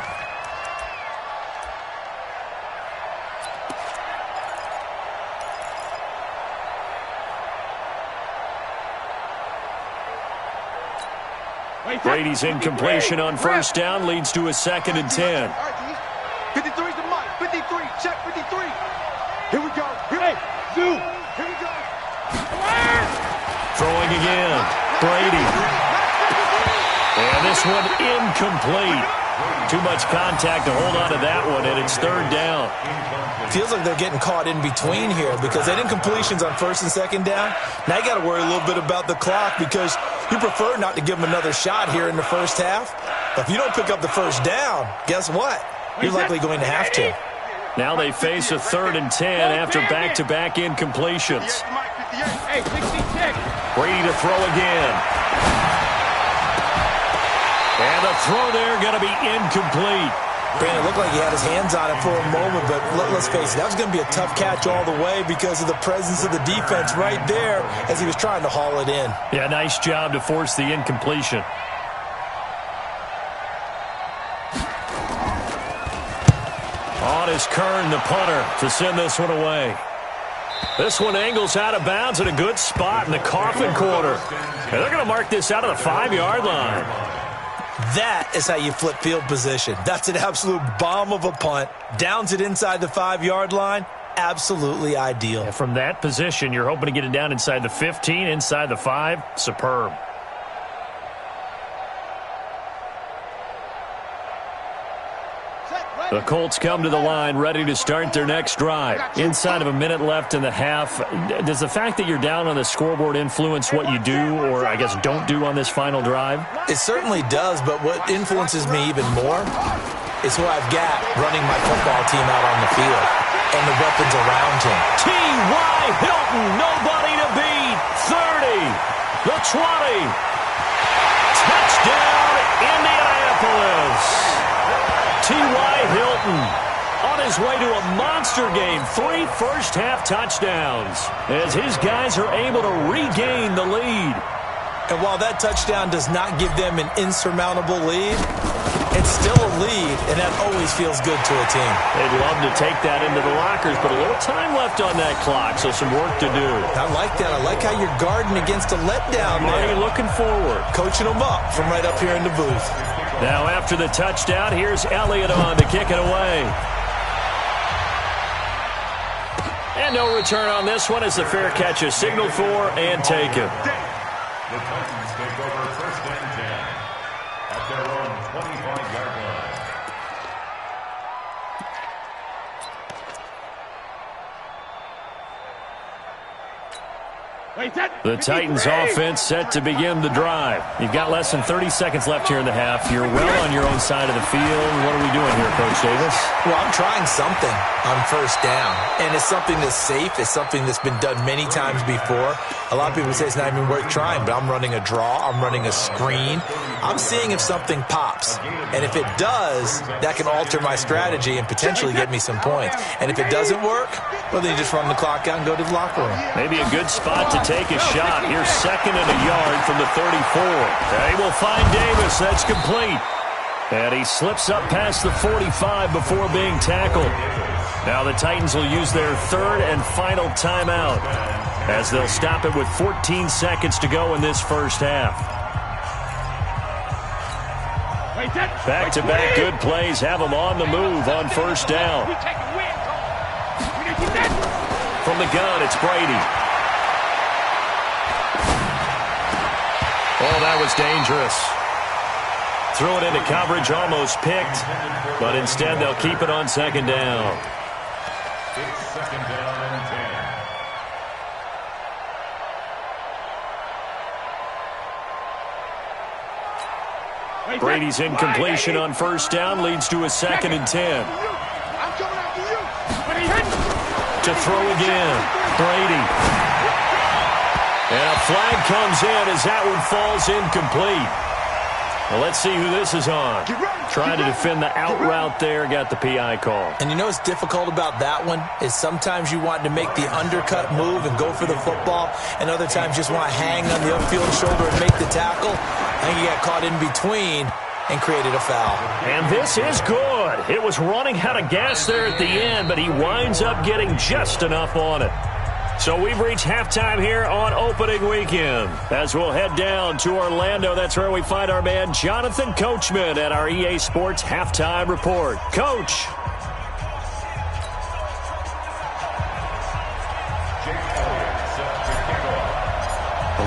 Brady's incompletion on first down leads to a 2nd and 10. 53's the mic. 53. Check 53. Here we go. Hey, Zoo. Here we go. Throwing again. Brady. And this one incomplete. Too much contact to hold on to that one, and it's 3rd down. Feels like they're getting caught in between here because they had incompletions on 1st and 2nd down. Now you got to worry a little bit about the clock because you prefer not to give them another shot here in the first half. But if you don't pick up the first down, guess what? You're likely going to have to. Now they face a 3rd and 10 after back-to-back incompletions. Brady to throw again. And the throw there going to be incomplete. Brandon, it looked like he had his hands on it for a moment, but let's face it, that was going to be a tough catch all the way because of the presence of the defense right there as he was trying to haul it in. Yeah, nice job to force the incompletion. On is Kern, the punter, to send this one away. This one angles out of bounds in a good spot in the coffin corner. And they're going to mark this out of the 5-yard line. That is how you flip field position. That's an absolute bomb of a punt. Downs it inside the 5-yard line. Absolutely ideal. And from that position, you're hoping to get it down inside the 15, inside the 5. Superb. The Colts come to the line ready to start their next drive. Inside of a minute left in the half, does the fact that you're down on the scoreboard influence what you do or, I guess, don't do on this final drive? It certainly does, but what influences me even more is who I've got running my football team out on the field. and the weapons around him. T.Y. Hilton, nobody to beat. 30, the 20. Touchdown, Indianapolis. T.Y. Hilton on his way to a monster game. 3 first-half touchdowns as his guys are able to regain the lead. And while that touchdown does not give them an insurmountable lead, it's still a lead, and that always feels good to a team. They'd love to take that into the lockers, but a little time left on that clock, so some work to do. I like that. I like how you're guarding against a letdown there. Looking forward. Coaching them up from right up here in the booth. Now after the touchdown, here's Elliott on to kick it away. And no return on this one as the fair catch is signaled for and taken. The Titans take over 1st and 10 at their own 25-yard line. The Titans offense set to begin the drive. You've got less than 30 seconds left here in the half. You're well on your own side of the field. What are we doing here, Coach Davis? Well, I'm trying something on 1st down, and it's something that's safe. It's something that's been done many times before. A lot of people say it's not even worth trying, but I'm running a draw. I'm running a screen. I'm seeing if something pops, and if it does, that can alter my strategy and potentially get me some points. And if it doesn't work, well, then you just run the clock out and go to the locker room. Maybe a good spot to take a shot. Here's 2nd and a yard from the 34. They will find Davis. That's complete. And he slips up past the 45 before being tackled. Now the Titans will use their 3rd and final timeout as they'll stop it with 14 seconds to go in this first half. Back-to-back good plays have them on the move on 1st down. From the gun, it's Brady. Oh, that was dangerous. Threw it into coverage, almost picked, but instead they'll keep it on 2nd down. It's 2nd down and 10. Brady's incompletion on 1st down leads to a 2nd and 10. To throw again, Brady. And a flag comes in as that one falls incomplete. Well, let's see who this is on. Trying to defend the out route there, got the PI call. And you know what's difficult about that one is sometimes you want to make the undercut move and go for the football, and other times you just want to hang on the upfield shoulder and make the tackle. I think he got caught in between and created a foul. And this is good. It was running out of gas there at the end, but he winds up getting just enough on it. So we've reached halftime here on opening weekend. As we'll head down to Orlando, that's where we find our man Jonathan Coachman at our EA Sports Halftime Report. Coach.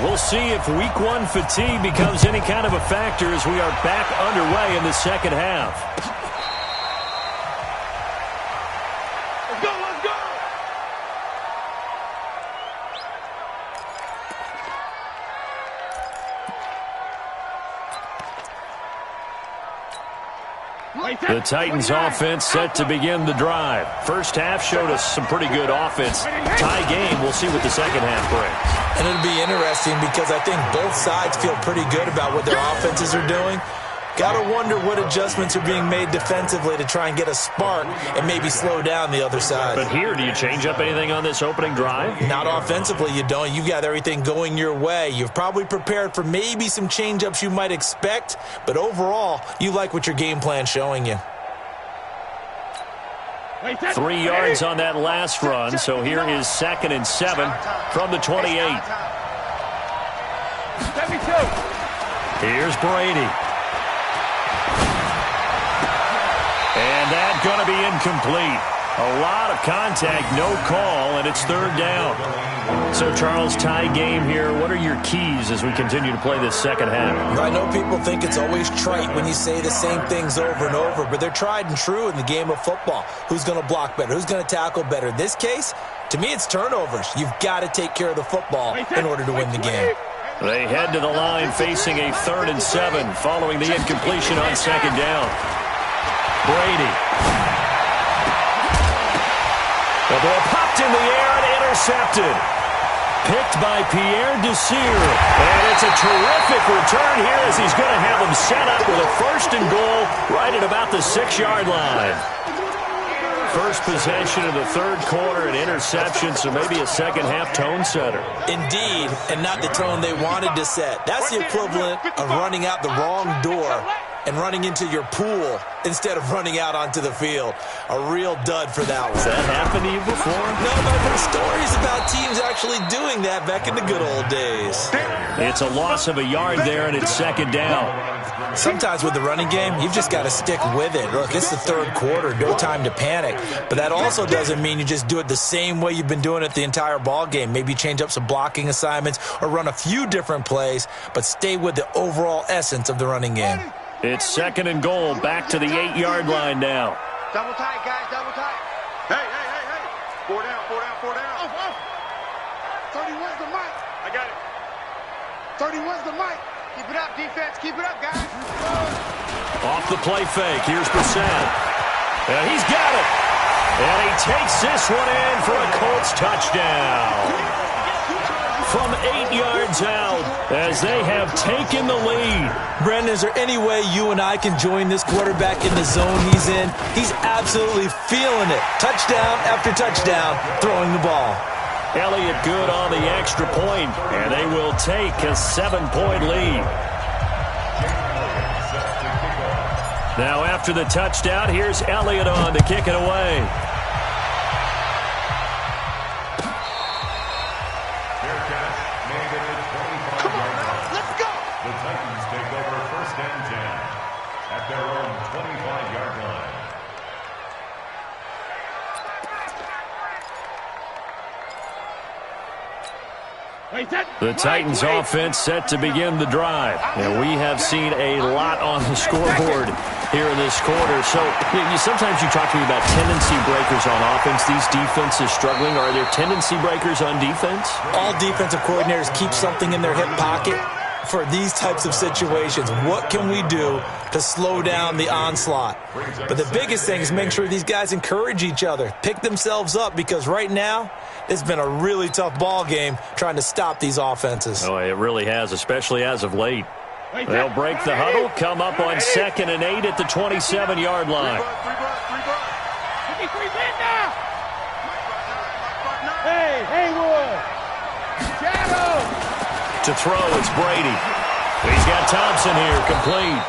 We'll see if Week 1 fatigue becomes any kind of a factor as we are back underway in the second half. The Titans offense set to begin the drive. First half showed us some pretty good offense. Tie game, we'll see what the second half brings. And it'll be interesting because I think both sides feel pretty good about what their offenses are doing. Got to wonder what adjustments are being made defensively to try and get a spark and maybe slow down the other side. But here, do you change up anything on this opening drive? Not offensively, you don't. You've got everything going your way. You've probably prepared for maybe some change-ups you might expect, but overall, you like what your game plan's showing you. 3 yards on that last run, so here is 2nd and 7 from the 28. Here's Brady. And that's going to be incomplete. A lot of contact, no call, and it's 3rd down. So, Charles, tie game here. What are your keys as we continue to play this second half? I know people think it's always trite when you say the same things over and over, but they're tried and true in the game of football. Who's going to block better? Who's going to tackle better? In this case, to me, it's turnovers. You've got to take care of the football in order to win the game. They head to the line facing a 3rd and 7 following the incompletion on 2nd down. Brady. The ball popped in the air and intercepted. Picked by Pierre Desir. And it's a terrific return here as he's going to have him set up with a 1st and goal right at about the 6-yard line. First possession of the 3rd quarter, an interception, so maybe a second-half tone setter. Indeed, and not the tone they wanted to set. That's the equivalent of running out the wrong door and running into your pool instead of running out onto the field. A real dud for that one. Has that happened to you before? No, but I've heard stories about teams actually doing that back in the good old days. It's a loss of a yard there, and it's 2nd down. Sometimes with the running game, you've just got to stick with it. Look, it's the 3rd quarter, no time to panic. But that also doesn't mean you just do it the same way you've been doing it the entire ball game. Maybe change up some blocking assignments or run a few different plays, but stay with the overall essence of the running game. It's 2nd and goal, back to the 8-yard line now. Double tight, guys, double tight. Hey. 4 down. 31's the mic. I got it. 31's the mic. Keep it up, defense. Keep it up, guys. Off the play fake. Here's Brissett. And he's got it. And he takes this one in for a Colts touchdown. From 8 yards out as they have taken the lead. Brendan, is there any way you and I can join this quarterback in the zone he's in? He's absolutely feeling it. Touchdown after touchdown, throwing the ball. Elliott good on the extra point, and they will take a 7-point lead. Now after the touchdown, here's Elliott on to kick it away. The Titans offense set to begin the drive. And we have seen a lot on the scoreboard here in this quarter. So sometimes you talk to me about tendency breakers on offense. These defenses struggling. Are there tendency breakers on defense? All defensive coordinators keep something in their hip pocket for these types of situations. What can we do to slow down the onslaught? But the biggest thing is make sure these guys encourage each other, pick themselves up, because right now it's been a really tough ball game trying to stop these offenses. Oh, it really has, especially as of late. They'll break the huddle, come up on 2nd and 8 at the 27-yard line. Hey, Haywood! Shadow! To throw, it's Brady. He's got Thompson here, complete.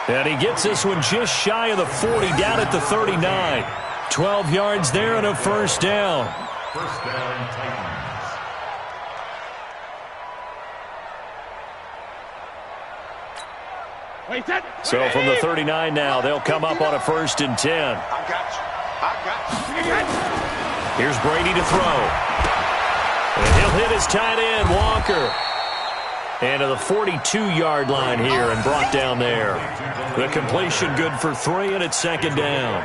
And he gets this one just shy of the 40, down at the 39. 12 yards there and a 1st down. First down, Titans. So from the 39 now, they'll come up on a 1st and 10. I got you. Here's Brady to throw. And he'll hit his tight end, Walker. And to the 42-yard line here and brought down there. The completion good for 3, and it's 2nd down.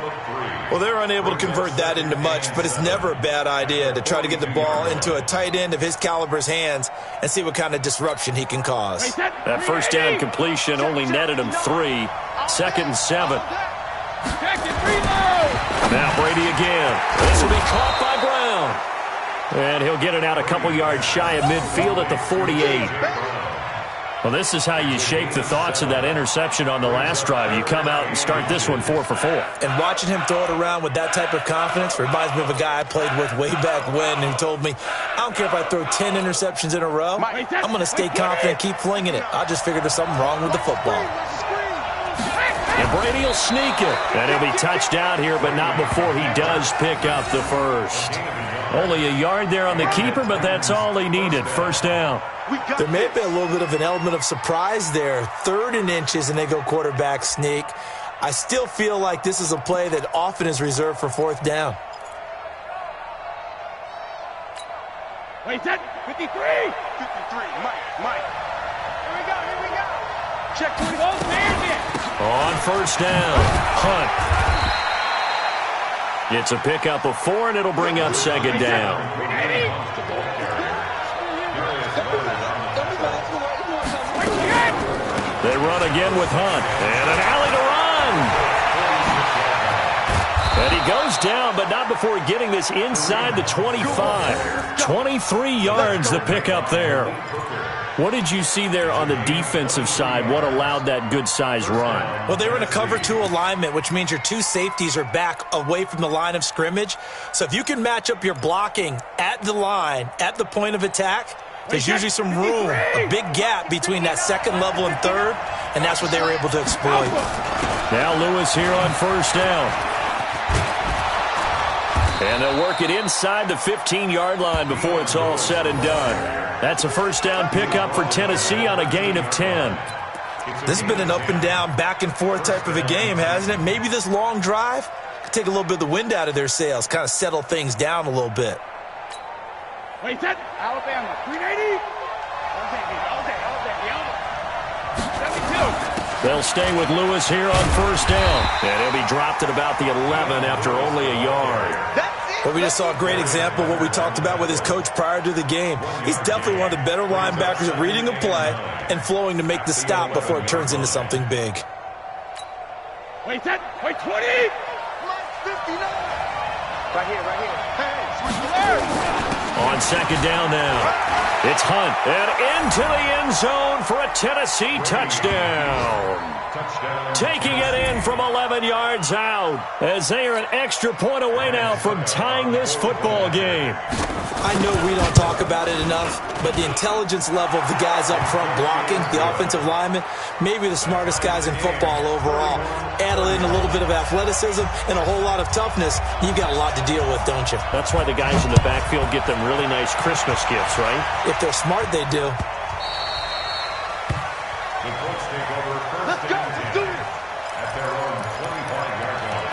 Well, they're unable to convert that into much, but it's never a bad idea to try to get the ball into a tight end of his caliber's hands and see what kind of disruption he can cause. That 1st down completion only netted him 3. 2nd and 7. Now Brady again. This will be caught by Brown. And he'll get it out a couple yards shy of midfield at the 48. Well, this is how you shake the thoughts of that interception on the last drive. You come out and start this one 4 for 4. And watching him throw it around with that type of confidence reminds me of a guy I played with way back when who told me, I don't care if I throw 10 interceptions in a row. I'm going to stay confident, keep flinging it. I just figured there's something wrong with the football. And Brady will sneak it. And he'll be touched out here, but not before he does pick up the 1st. Only a yard there on the keeper, but that's all he needed. 1st down. There may have been a little bit of an element of surprise there. 3rd and inches, and they go quarterback sneak. I still feel like this is a play that often is reserved for 4th down. Wait, that 53. 53, Mike. Here we go. Check 20. On 1st down, Hunt. It's a pickup of 4, and it'll bring up 2nd down. They run again with Hunt. And an alley to run. And he goes down, but not before getting this inside the 25. 23 yards the pickup there. What did you see there on the defensive side? What allowed that good-sized run? Well, they were in a cover 2 alignment, which means your 2 safeties are back away from the line of scrimmage. So if you can match up your blocking at the line, at the point of attack, there's usually some room, a big gap between that second level and third, and that's what they were able to exploit. Now Lewis here on first down. And they'll work it inside the 15-yard line before it's all said and done. That's a first down pickup for Tennessee on a gain of 10. This has been an up-and-down, back-and-forth type of a game, hasn't it? Maybe this long drive could take a little bit of the wind out of their sails, kind of settle things down a little bit. Wait, set. Alabama, 380. They'll stay with Lewis here on first down. And he'll be dropped at about the 11 after only a yard. But we just saw a great example of what we talked about with his coach prior to the game. He's definitely one of the better linebackers at reading a play and flowing to make the stop before it turns into something big. Wait, set. Wait, 20. 59. Right here. Hey, switch the leg. On second down now. It's Hunt, and into the end zone for a Tennessee touchdown. Taking it in from 11 yards out, as they are an extra point away now from tying this football game. I know we don't talk about it enough, but the intelligence level of the guys up front blocking, the offensive linemen, maybe the smartest guys in football overall. Add in a little bit of athleticism and a whole lot of toughness, you've got a lot to deal with, don't you? That's why the guys in the backfield get them really nice Christmas gifts, right? If they're smart, they do. The Colts take over first and 10 at their own 25-yard line.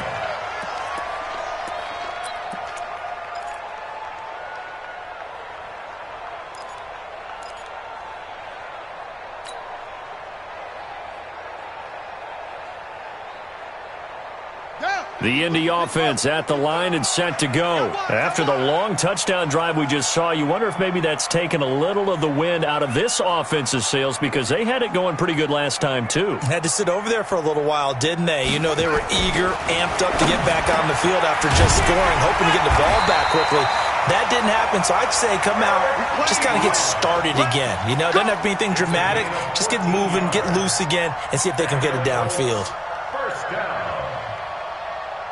The Indy offense at the line and set to go. After the long touchdown drive we just saw, you wonder if maybe that's taken a little of the wind out of this offense's sails, because they had it going pretty good last time too. Had to sit over there for a little while, didn't they? You know, they were eager, amped up to get back on the field after just scoring, hoping to get the ball back quickly. That didn't happen, so I'd say come out, just kind of get started again. You know, doesn't have to be anything dramatic. Just get moving, get loose again, and see if they can get it downfield. First down.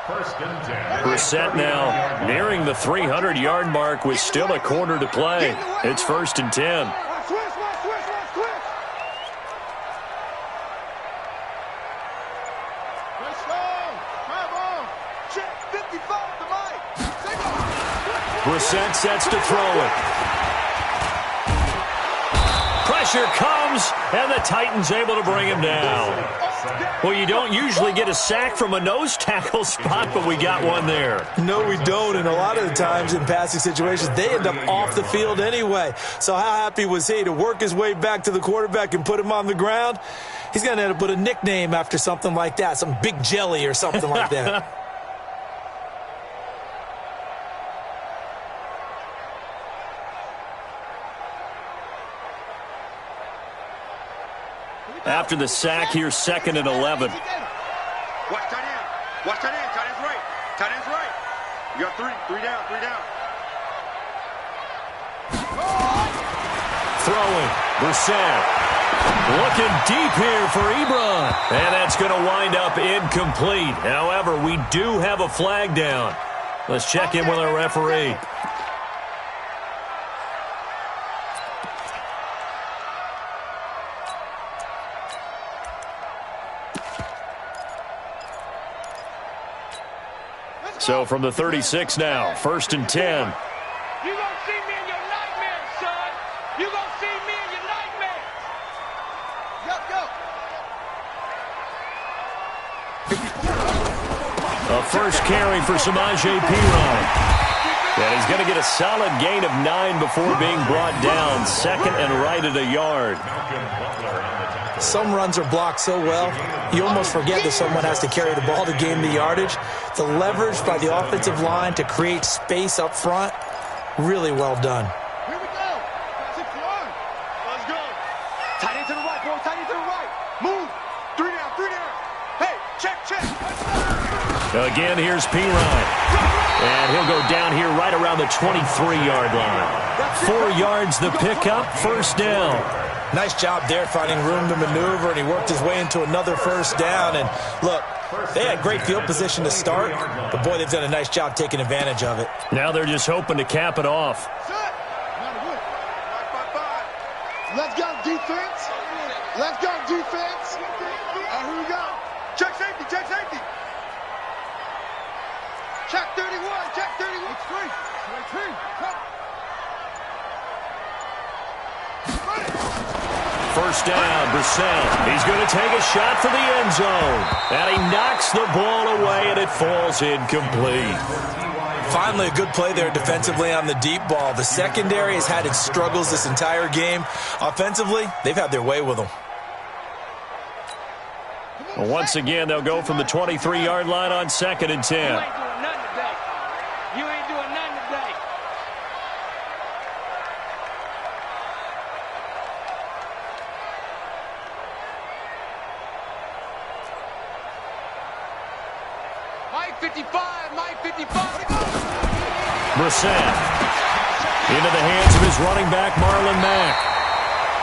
First and 10. Brissett now nearing the 300-yard mark with still a quarter to play. It's first and 10. Brissett sets to throw it. Pressure comes, and the Titans able to bring him down. Well, you don't usually get a sack from a nose tackle spot, but we got one there. No, we don't, and a lot of the times in passing situations, they end up off the field anyway. So how happy was he to work his way back to the quarterback and put him on the ground? He's going to end up with a nickname after something like that, some Big Jelly or something like that. After the sack, here's second and 11. Watch tight end. Watch tight end. Tight end's right. Tight end's right. You got three down. Throwing. Brissett. Looking deep here for Ebron. And that's going to wind up incomplete. However, we do have a flag down. Let's check in with our referee. So from the 36 now, first and 10. You gonna see me in your nightmares, son. You gonna see me in your nightmares. Go. A first carry for Samaje Perine. And he's going to get a solid gain of 9 before being brought down. Second and right at a yard. Some runs are blocked so well, you almost forget that someone has to carry the ball to gain the yardage. The leverage by the offensive line to create space up front, really well done. Here we go. Let's go. Tight end to the right, boy. Tight end to the right. Move. Three down. Hey, check. Again, here's Pirine. And he'll go down here right around the 23-yard line. 4 yards the pickup, first down. Nice job there finding room to maneuver, and he worked his way into another first down. And look, they had great field position to start, but boy, they've done a nice job taking advantage of it. Now they're just hoping to cap it off. Let's go, defense. Let's go, defense. Here we go. Check safety, check safety. Check 31, check 31. It's free. First down, Brissett. He's going to take a shot for the end zone. And he knocks the ball away, and it falls incomplete. Finally, a good play there defensively on the deep ball. The secondary has had its struggles this entire game. Offensively, they've had their way with them. Once again, they'll go from the 23-yard line on 2nd and 10. You ain't doing nothing today. You ain't doing nothing today. Mike 55, Mike 55. Brissett into the hands of his running back, Marlon Mack.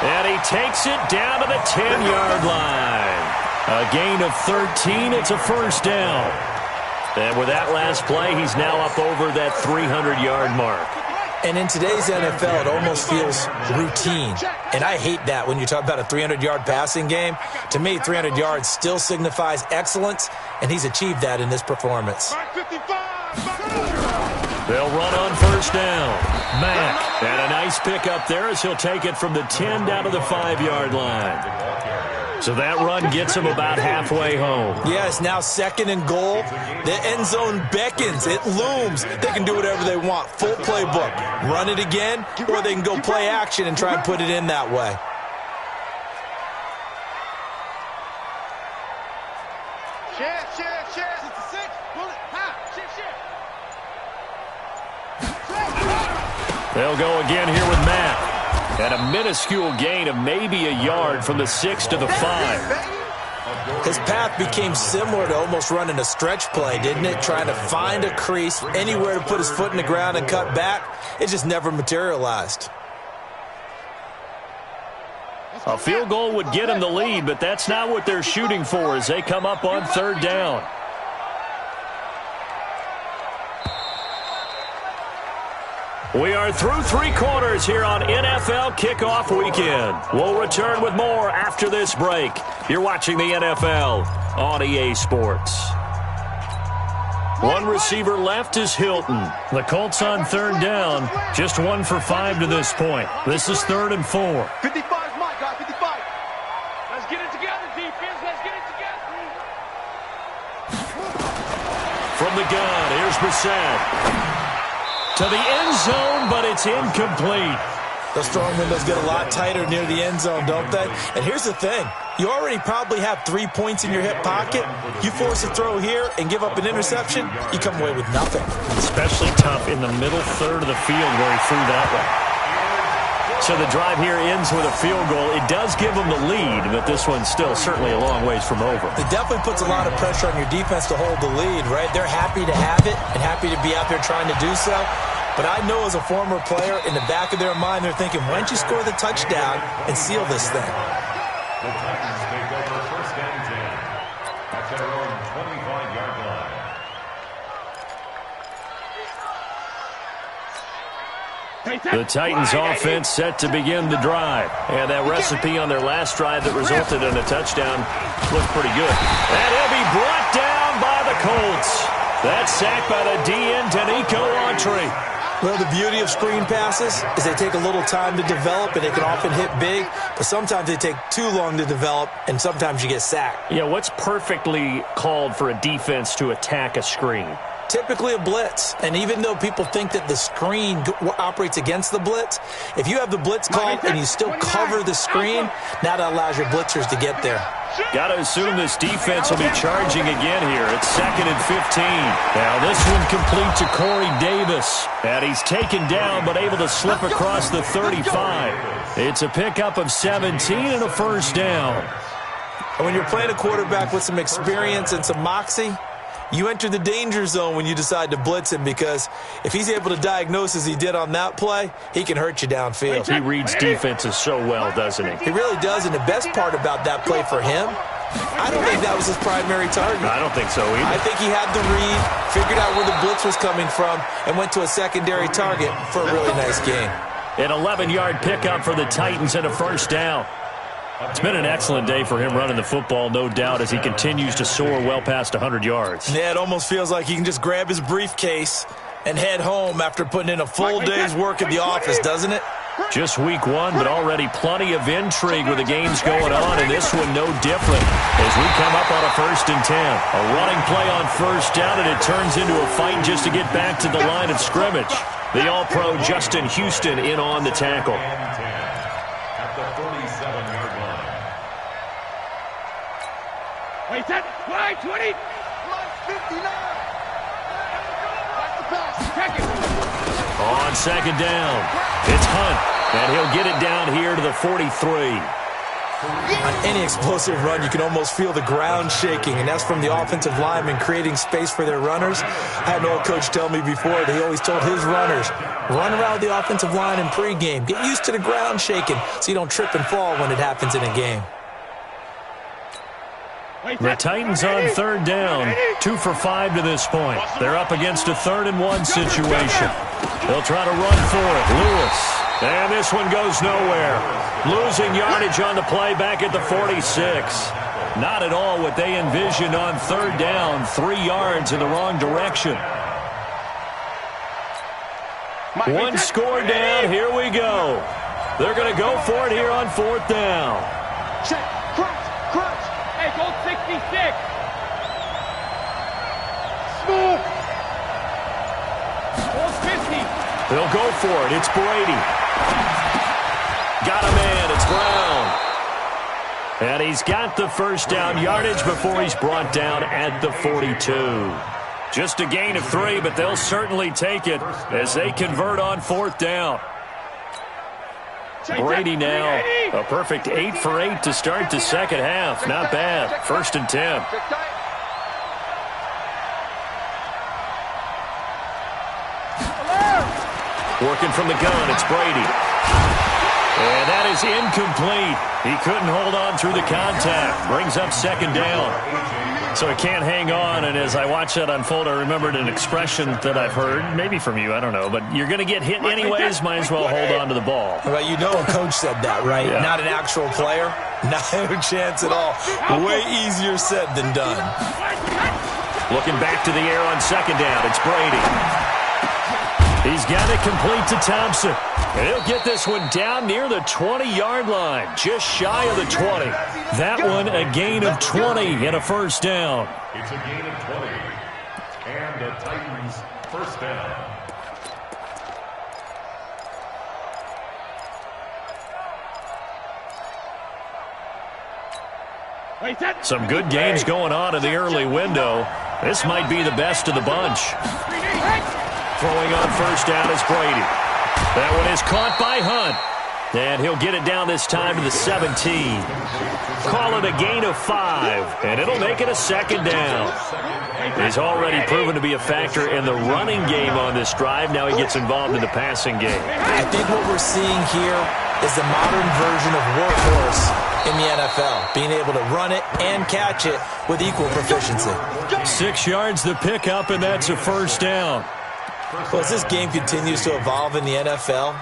And he takes it down to the 10-yard line. A gain of 13. It's a first down. And with that last play, he's now up over that 300-yard mark. And in today's NFL, it almost feels routine. And I hate that when you talk about a 300-yard passing game. To me, 300 yards still signifies excellence, and he's achieved that in this performance. They'll run on first down. Mack, and a nice pickup there as he'll take it from the 10 down to the 5-yard line. So that run gets him about halfway home. Yes, now 2nd and goal. The end zone beckons. It looms. They can do whatever they want. Full playbook. Run it again, or they can go play action and try and put it in that way. They'll go again here with Mack. And a minuscule gain of maybe a yard from the 6 to the 5. His path became similar to almost running a stretch play, didn't it? Trying to find a crease, anywhere to put his foot in the ground and cut back. It just never materialized. A field goal would get him the lead, but that's not what they're shooting for as they come up on 3rd down. We are through 3 quarters here on NFL Kickoff Weekend. We'll return with more after this break. You're watching the NFL on EA Sports. One receiver left is Hilton. The Colts on 3rd down, just 1 for 5 to this point. This is 3rd and 4. 55 is my guy, 55. Let's get it together, defense. Let's get it together. From the gun, here's Brissett. To the end zone, but it's incomplete. Those throwing windows get a lot tighter near the end zone, don't they? And here's the thing. You already probably have 3 points in your hip pocket. You force a throw here and give up an interception, you come away with nothing. Especially tough in the middle third of the field where he threw that one. So the drive here ends with a field goal. It does give them the lead, but this one's still certainly a long ways from over. It definitely puts a lot of pressure on your defense to hold the lead, right? They're happy to have it and happy to be out there trying to do so. But I know as a former player, in the back of their mind, they're thinking, why don't you score the touchdown and seal this thing? The Titans take over 1st and 10 at their own 25-yard line. The Titans offense set to begin the drive. And that recipe on their last drive that resulted in a touchdown looked pretty good. And he'll be brought down by the Colts. That sack by the DN, Danico Autry. Well, the beauty of screen passes is they take a little time to develop, and they can often hit big, but sometimes they take too long to develop, and sometimes you get sacked. Yeah, what's perfectly called for a defense to attack a screen? Typically a blitz, and even though people think that the screen operates against the blitz, if you have the blitz called and you still cover the screen, now that allows your blitzers to get there. Got to assume this defense will be charging again here. It's 2nd and 15. Now this one complete to Corey Davis. And he's taken down but able to slip across the 35. It's a pickup of 17 and a first down. And when you're playing a quarterback with some experience and some moxie, You enter the danger zone when you decide to blitz him, because if he's able to diagnose as he did on that play, he can hurt you downfield. He reads defenses so well, doesn't he? He really does, and the best part about that play for him, I don't think that was his primary target. I don't think so either. I think he had the read, figured out where the blitz was coming from, and went to a secondary target for a really nice gain. An 11-yard pickup for the Titans and a first down. It's been an excellent day for him running the football, no doubt, as he continues to soar well past 100 yards. Yeah, it almost feels like he can just grab his briefcase and head home after putting in a full day's work at the office, doesn't it? Just week one, but already plenty of intrigue with the games going on, and this one no different as we come up on a 1st and 10. A running play on first down, and it turns into a fight just to get back to the line of scrimmage. The All-Pro Justin Houston in on the tackle. At the 47-yard line. Wait, set, fly, 20. 59. Back the pass. Check it. On second down, it's Hunt, and he'll get it down here to the 43. On any explosive run, you can almost feel the ground shaking, and that's from the offensive linemen creating space for their runners. I had an old coach tell me before that he always told his runners, run around the offensive line in pregame. Get used to the ground shaking so you don't trip and fall when it happens in a game. The Titans on third down, 2 for 5 to this point. They're up against a 3rd and 1 situation. They'll try to run for it. Lewis. And this one goes nowhere. Losing yardage on the play back at the 46. Not at all what they envisioned on third down. 3 yards in the wrong direction. One score down. Here we go. They're going to go for it here on 4th down. Check, crunch. Hey, Colt 66. Smooth. Colt 50. They'll go for it. It's Brady. Got a man. It's Brown. And he's got the first down yardage before he's brought down at the 42. Just a gain of 3, but they'll certainly take it as they convert on 4th down. Brady now, a perfect 8 for 8 to start the second half. Not bad. 1st and 10. Working from the gun, it's Brady. And that is incomplete. He couldn't hold on through the contact. Brings up 2nd down. So he can't hang on, and as I watch that unfold, I remembered an expression that I've heard, maybe from you, I don't know, but you're going to get hit anyways, might as well hold on to the ball. Well, you know a coach said that, right? Yeah. Not an actual player. Not a chance at all. Way easier said than done. Looking back to the air on 2nd down, it's Brady. He's got it complete to Thompson. And he'll get this one down near the 20-yard line, just shy of the 20. That one a gain of 20 and a first down. It's a gain of 20. And the Titans first down. Some good games going on in the early window. This might be the best of the bunch. Throwing on first down is Brady. That one is caught by Hunt. And he'll get it down this time to the 17. Call it a gain of 5, and it'll make it a 2nd down. He's already proven to be a factor in the running game on this drive. Now he gets involved in the passing game. I think what we're seeing here is the modern version of workhorse in the NFL, being able to run it and catch it with equal proficiency. 6 yards the pickup, and that's a first down. Well, as this game continues to evolve in the NFL,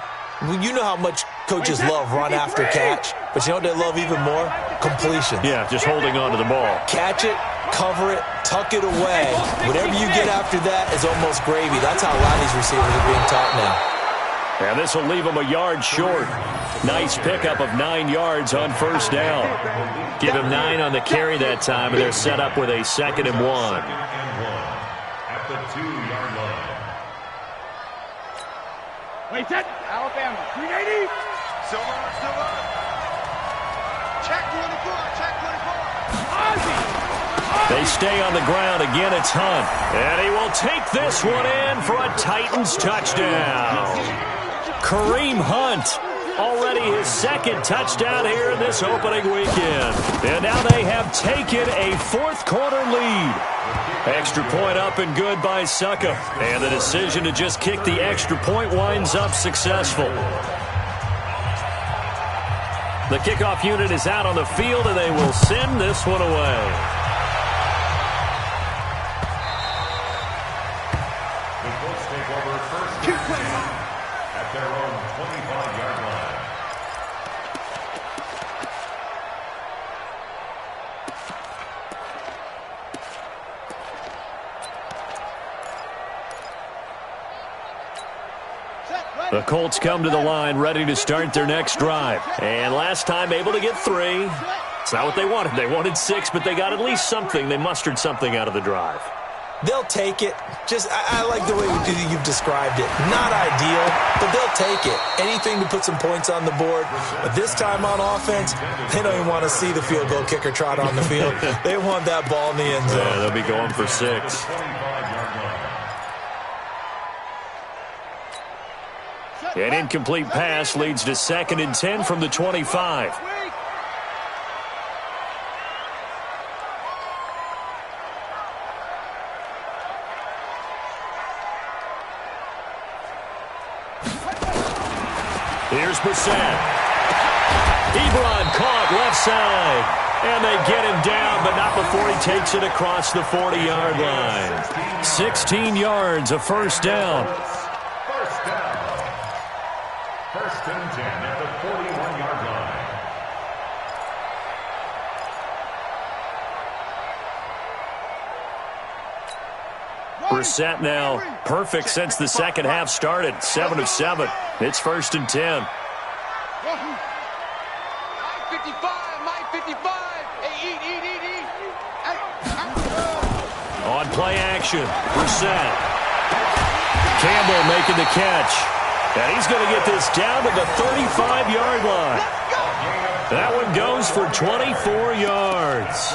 you know how much coaches love run after catch, but you know what they love even more? Completion. Yeah, just holding on to the ball. Catch it, cover it, tuck it away. Whatever you get after that is almost gravy. That's how a lot of these receivers are being taught now. And this will leave him a yard short. Nice pickup of 9 yards on first down. Give him 9 on the carry that time, and they're set up with a 2nd and 1. At the 2-yard line. Wait, set. Alabama. 380. Silver. Check 24. They stay on the ground. Again, it's Hunt. And he will take this one in for a Titans touchdown. Kareem Hunt Already his second touchdown here in this opening weekend. And now they have taken a fourth-quarter lead. Extra point up and good by Suckup. And the decision to just kick the extra point winds up successful. The kickoff unit is out on the field, and they will send this one away. The Colts take over first at their own 25-yard line. The Colts come to the line ready to start their next drive. And last time able to get 3. It's not what they wanted. They wanted 6, but they got at least something. They mustered something out of the drive. They'll take it. I like the way you've described it. Not ideal, but they'll take it. Anything to put some points on the board. But this time on offense, they don't even want to see the field goal kicker trot on the field. They want that ball in the end zone. Yeah, they'll be going for 6. An incomplete pass leads to 2nd and 10 from the 25. Here's Brissett. Ebron caught left side. And they get him down, but not before he takes it across the 40-yard line. 16 yards, a first down. First and 10 at the 41-yard line. Brissett now perfect since the second half started. 7 of 7. It's 1st and 10. On play action, Brissett. Campbell making the catch. And he's going to get this down to the 35-yard line. That one goes for 24 yards.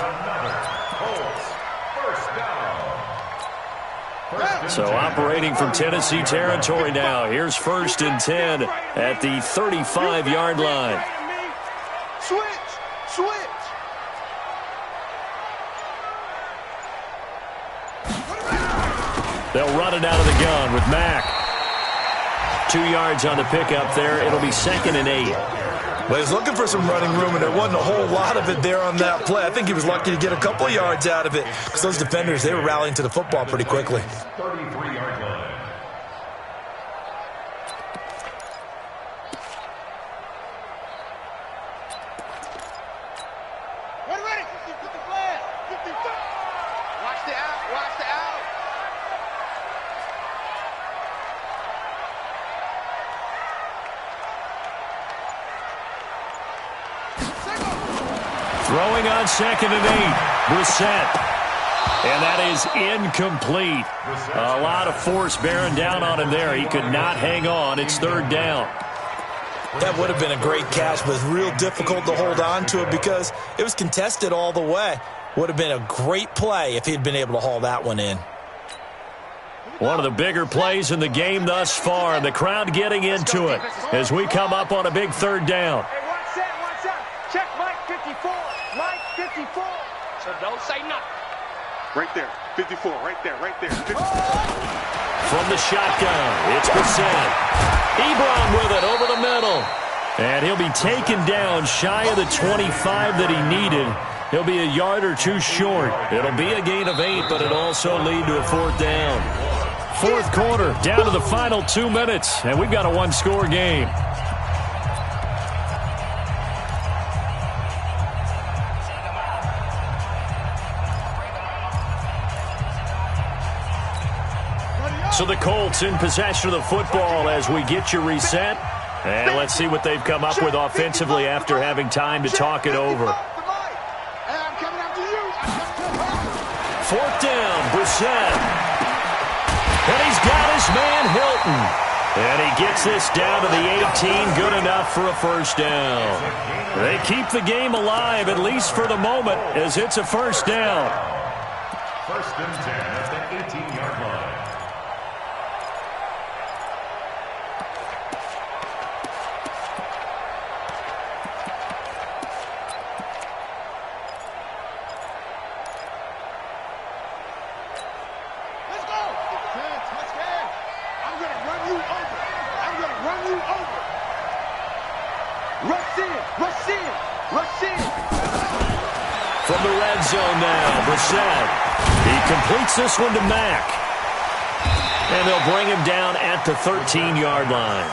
So operating from Tennessee territory now. Here's 1st and 10 at the 35-yard line. Switch. They'll run it out of the gun with Mack. 2 yards on the pickup there. It'll be 2nd and 8. Well, he was looking for some running room, and there wasn't a whole lot of it there on that play. I think he was lucky to get a couple of yards out of it because those defenders, they were rallying to the football pretty quickly. 33-yard line. Ready. Get the flag. Watch the out. Throwing on 2nd and 8. Brissett. And that is incomplete. A lot of force bearing down on him there. He could not hang on. It's 3rd down. That would have been a great catch, but it's real difficult to hold on to it because it was contested all the way. Would have been a great play if he'd been able to haul that one in. One of the bigger plays in the game thus far, and the crowd getting into it as we come up on a big 3rd down. Hey, watch out. Check Mike 54. Mike 54. So don't say nothing. Right there. 54. Right there. 54. From the shotgun, it's Brissett. Ebron with it over the middle. And he'll be taken down shy of the 25 that he needed. He'll be a yard or 2 short. It'll be a gain of 8, but it'll also lead to a 4th down. 4th quarter, down to the final 2 minutes, and we've got a 1-score game. So the Colts in possession of the football as we get you reset. And let's see what they've come up with offensively after having time to talk it over. 4th down, Brissett. And he's got his man Hilton. And he gets this down to the 18, good enough for a 1st down. They keep the game alive, at least for the moment, as it's a 1st down. 1st and 10 at the 18-yard line. the red zone now. Brissett. He completes this one to Mack. And they'll bring him down at the 13-yard line.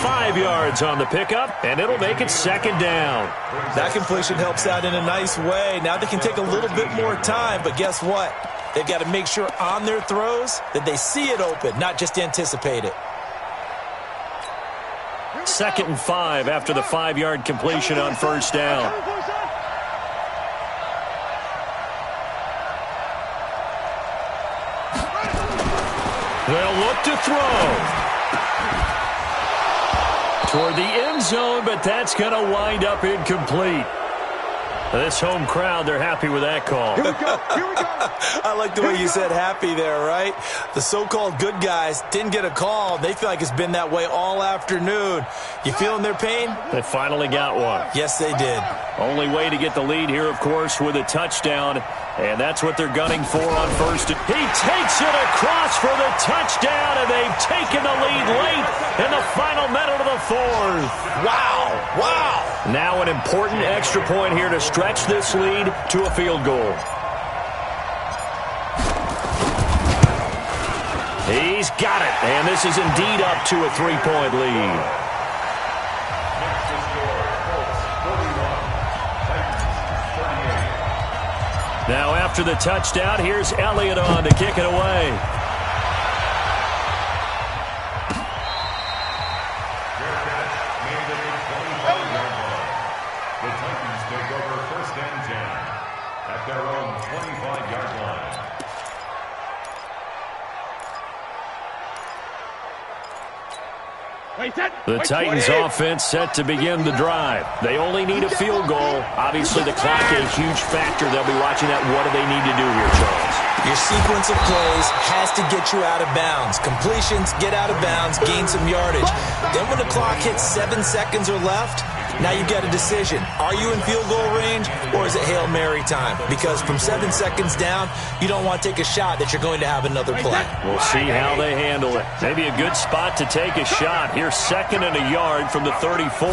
5 yards on the pickup, and it'll make it second down. That completion helps out in a nice way. Now they can take a little bit more time, but guess what? They've got to make sure on their throws that they see it open, not just anticipate it. 2nd and 5 after the 5-yard completion on first down. They'll look to throw toward the end zone, but that's going to wind up incomplete. This home crowd, they're happy with that call. Here we go. Here we go. I like the way you said happy there, right? The so-called good guys didn't get a call. They feel like it's been that way all afternoon. You feeling their pain? They finally got one. Yes, they did. Only way to get the lead here, of course, with a touchdown. And that's what they're gunning for on first. He takes it across for the touchdown, and they've taken the lead late in the final minute of the fourth. Wow, wow. Now an important extra point here to stretch this lead to a field goal. He's got it, and this is indeed up to a 3-point lead. Now after the touchdown, here's Elliott on to kick it away. The Titans take over 1st and 10 at their own 25-yard line. The Titans offense set to begin the drive. They only need a field goal. Obviously, the clock a huge factor. They'll be watching that. What do they need to do here, Charles? Your sequence of plays has to get you out of bounds. Completions, get out of bounds, gain some yardage. Then when the clock hits 7 seconds or left, now you've got a decision. Are you in field goal range, or is it Hail Mary time? Because from 7 seconds down, you don't want to take a shot that you're going to have another play. We'll see how they handle it. Maybe a good spot to take a shot. Here's 2nd and a yard from the 34.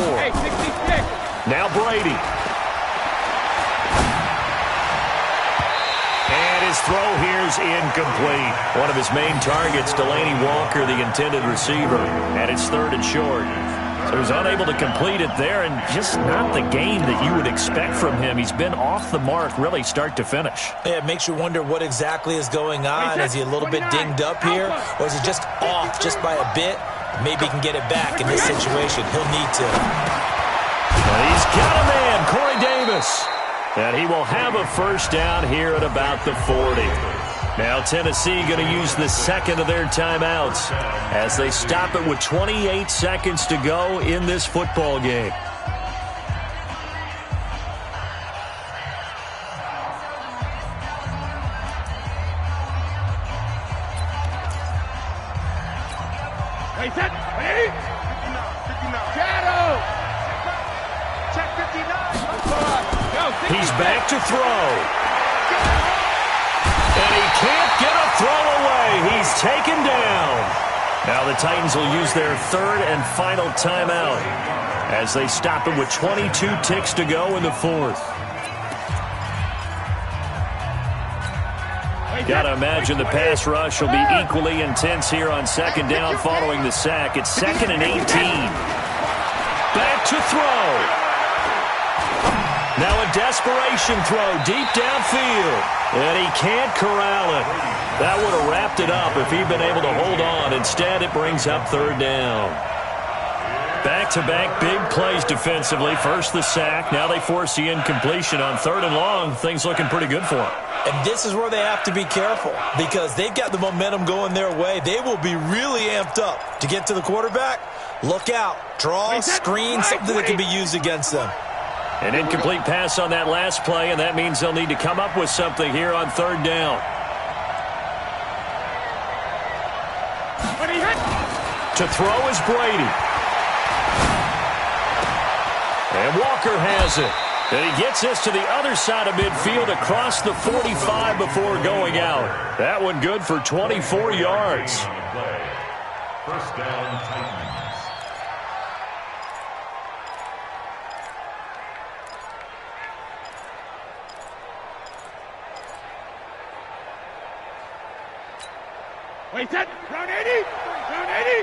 Now Brady. And his throw here's incomplete. One of his main targets, Delaney Walker, the intended receiver. And it's 3rd and short. So he's unable to complete it there, and just not the game that you would expect from him. He's been off the mark really start to finish. Yeah, it makes you wonder what exactly is going on. Is he a little bit dinged up here, or is it just off just by a bit? Maybe he can get it back in this situation. He'll need to. And he's got a man, Corey Davis. And he will have a first down here at about the 40. Now Tennessee going to use the 2nd of their timeouts as they stop it with 28 seconds to go in this football game. He's back to throw. And he can't get a throw away. He's taken down. Now the Titans will use their 3rd and final timeout as they stop it with 22 ticks to go in the 4th. Got to imagine the pass rush will be equally intense here on 2nd down following the sack. It's 2nd and 18. Back to throw. Now a desperation throw deep downfield. And he can't corral it. That would have wrapped it up if he'd been able to hold on. Instead, it brings up 3rd down. Back-to-back big plays defensively. First the sack. Now they force the incompletion on 3rd and long. Things looking pretty good for them. And this is where they have to be careful because they've got the momentum going their way. They will be really amped up to get to the quarterback. Look out. Draw, screen, something that can be used against them. An incomplete pass on that last play, and that means they'll need to come up with something here on 3rd down. To throw is Brady. And Walker has it. And he gets this to the other side of midfield across the 45 before going out. That one good for 24 yards. First down, Titans. Wait, set. Round 80. Round 80.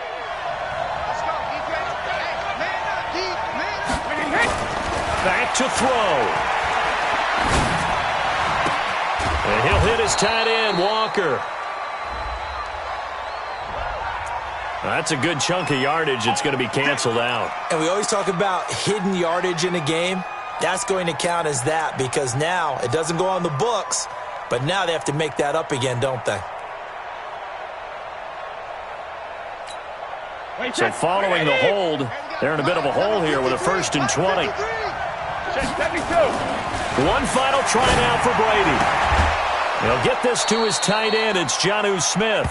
Let's go, defense. Hey, man up, deep, man up. When he hit. Back to throw. And he'll hit his tight end, Walker. That's a good chunk of yardage. It's going to be canceled out. And we always talk about hidden yardage in a game. That's going to count as that because now it doesn't go on the books, but now they have to make that up again, don't they? So following the hold, they're in a bit of a hole here with a 1st and 20. One final try now for Brady. He'll get this to his tight end. It's Jonnu Smith.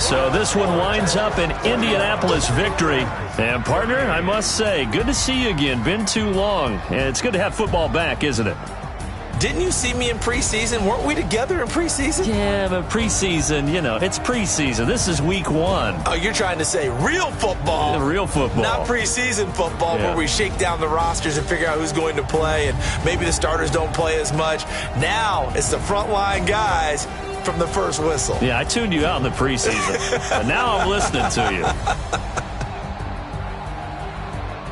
So this one winds up an Indianapolis victory. And, partner, I must say, good to see you again. Been too long. And it's good to have football back, isn't it? Didn't you see me in preseason? Weren't we together in preseason? Yeah, but preseason, you know, it's preseason. This is week 1. Oh, you're trying to say real football. Real football. Not preseason football where we shake down the rosters and figure out who's going to play and maybe the starters don't play as much. Now it's the frontline guys from the first whistle. Yeah, I tuned you out in the preseason. But now I'm listening to you.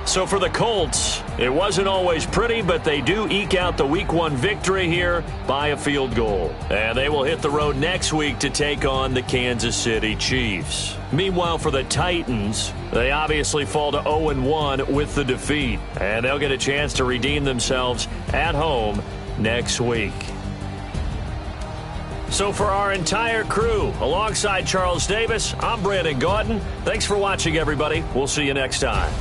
So for the Colts, it wasn't always pretty, but they do eke out the Week 1 victory here by a field goal. And they will hit the road next week to take on the Kansas City Chiefs. Meanwhile, for the Titans, they obviously fall to 0-1 with the defeat. And they'll get a chance to redeem themselves at home next week. So for our entire crew, alongside Charles Davis, I'm Brandon Gaudin. Thanks for watching, everybody. We'll see you next time.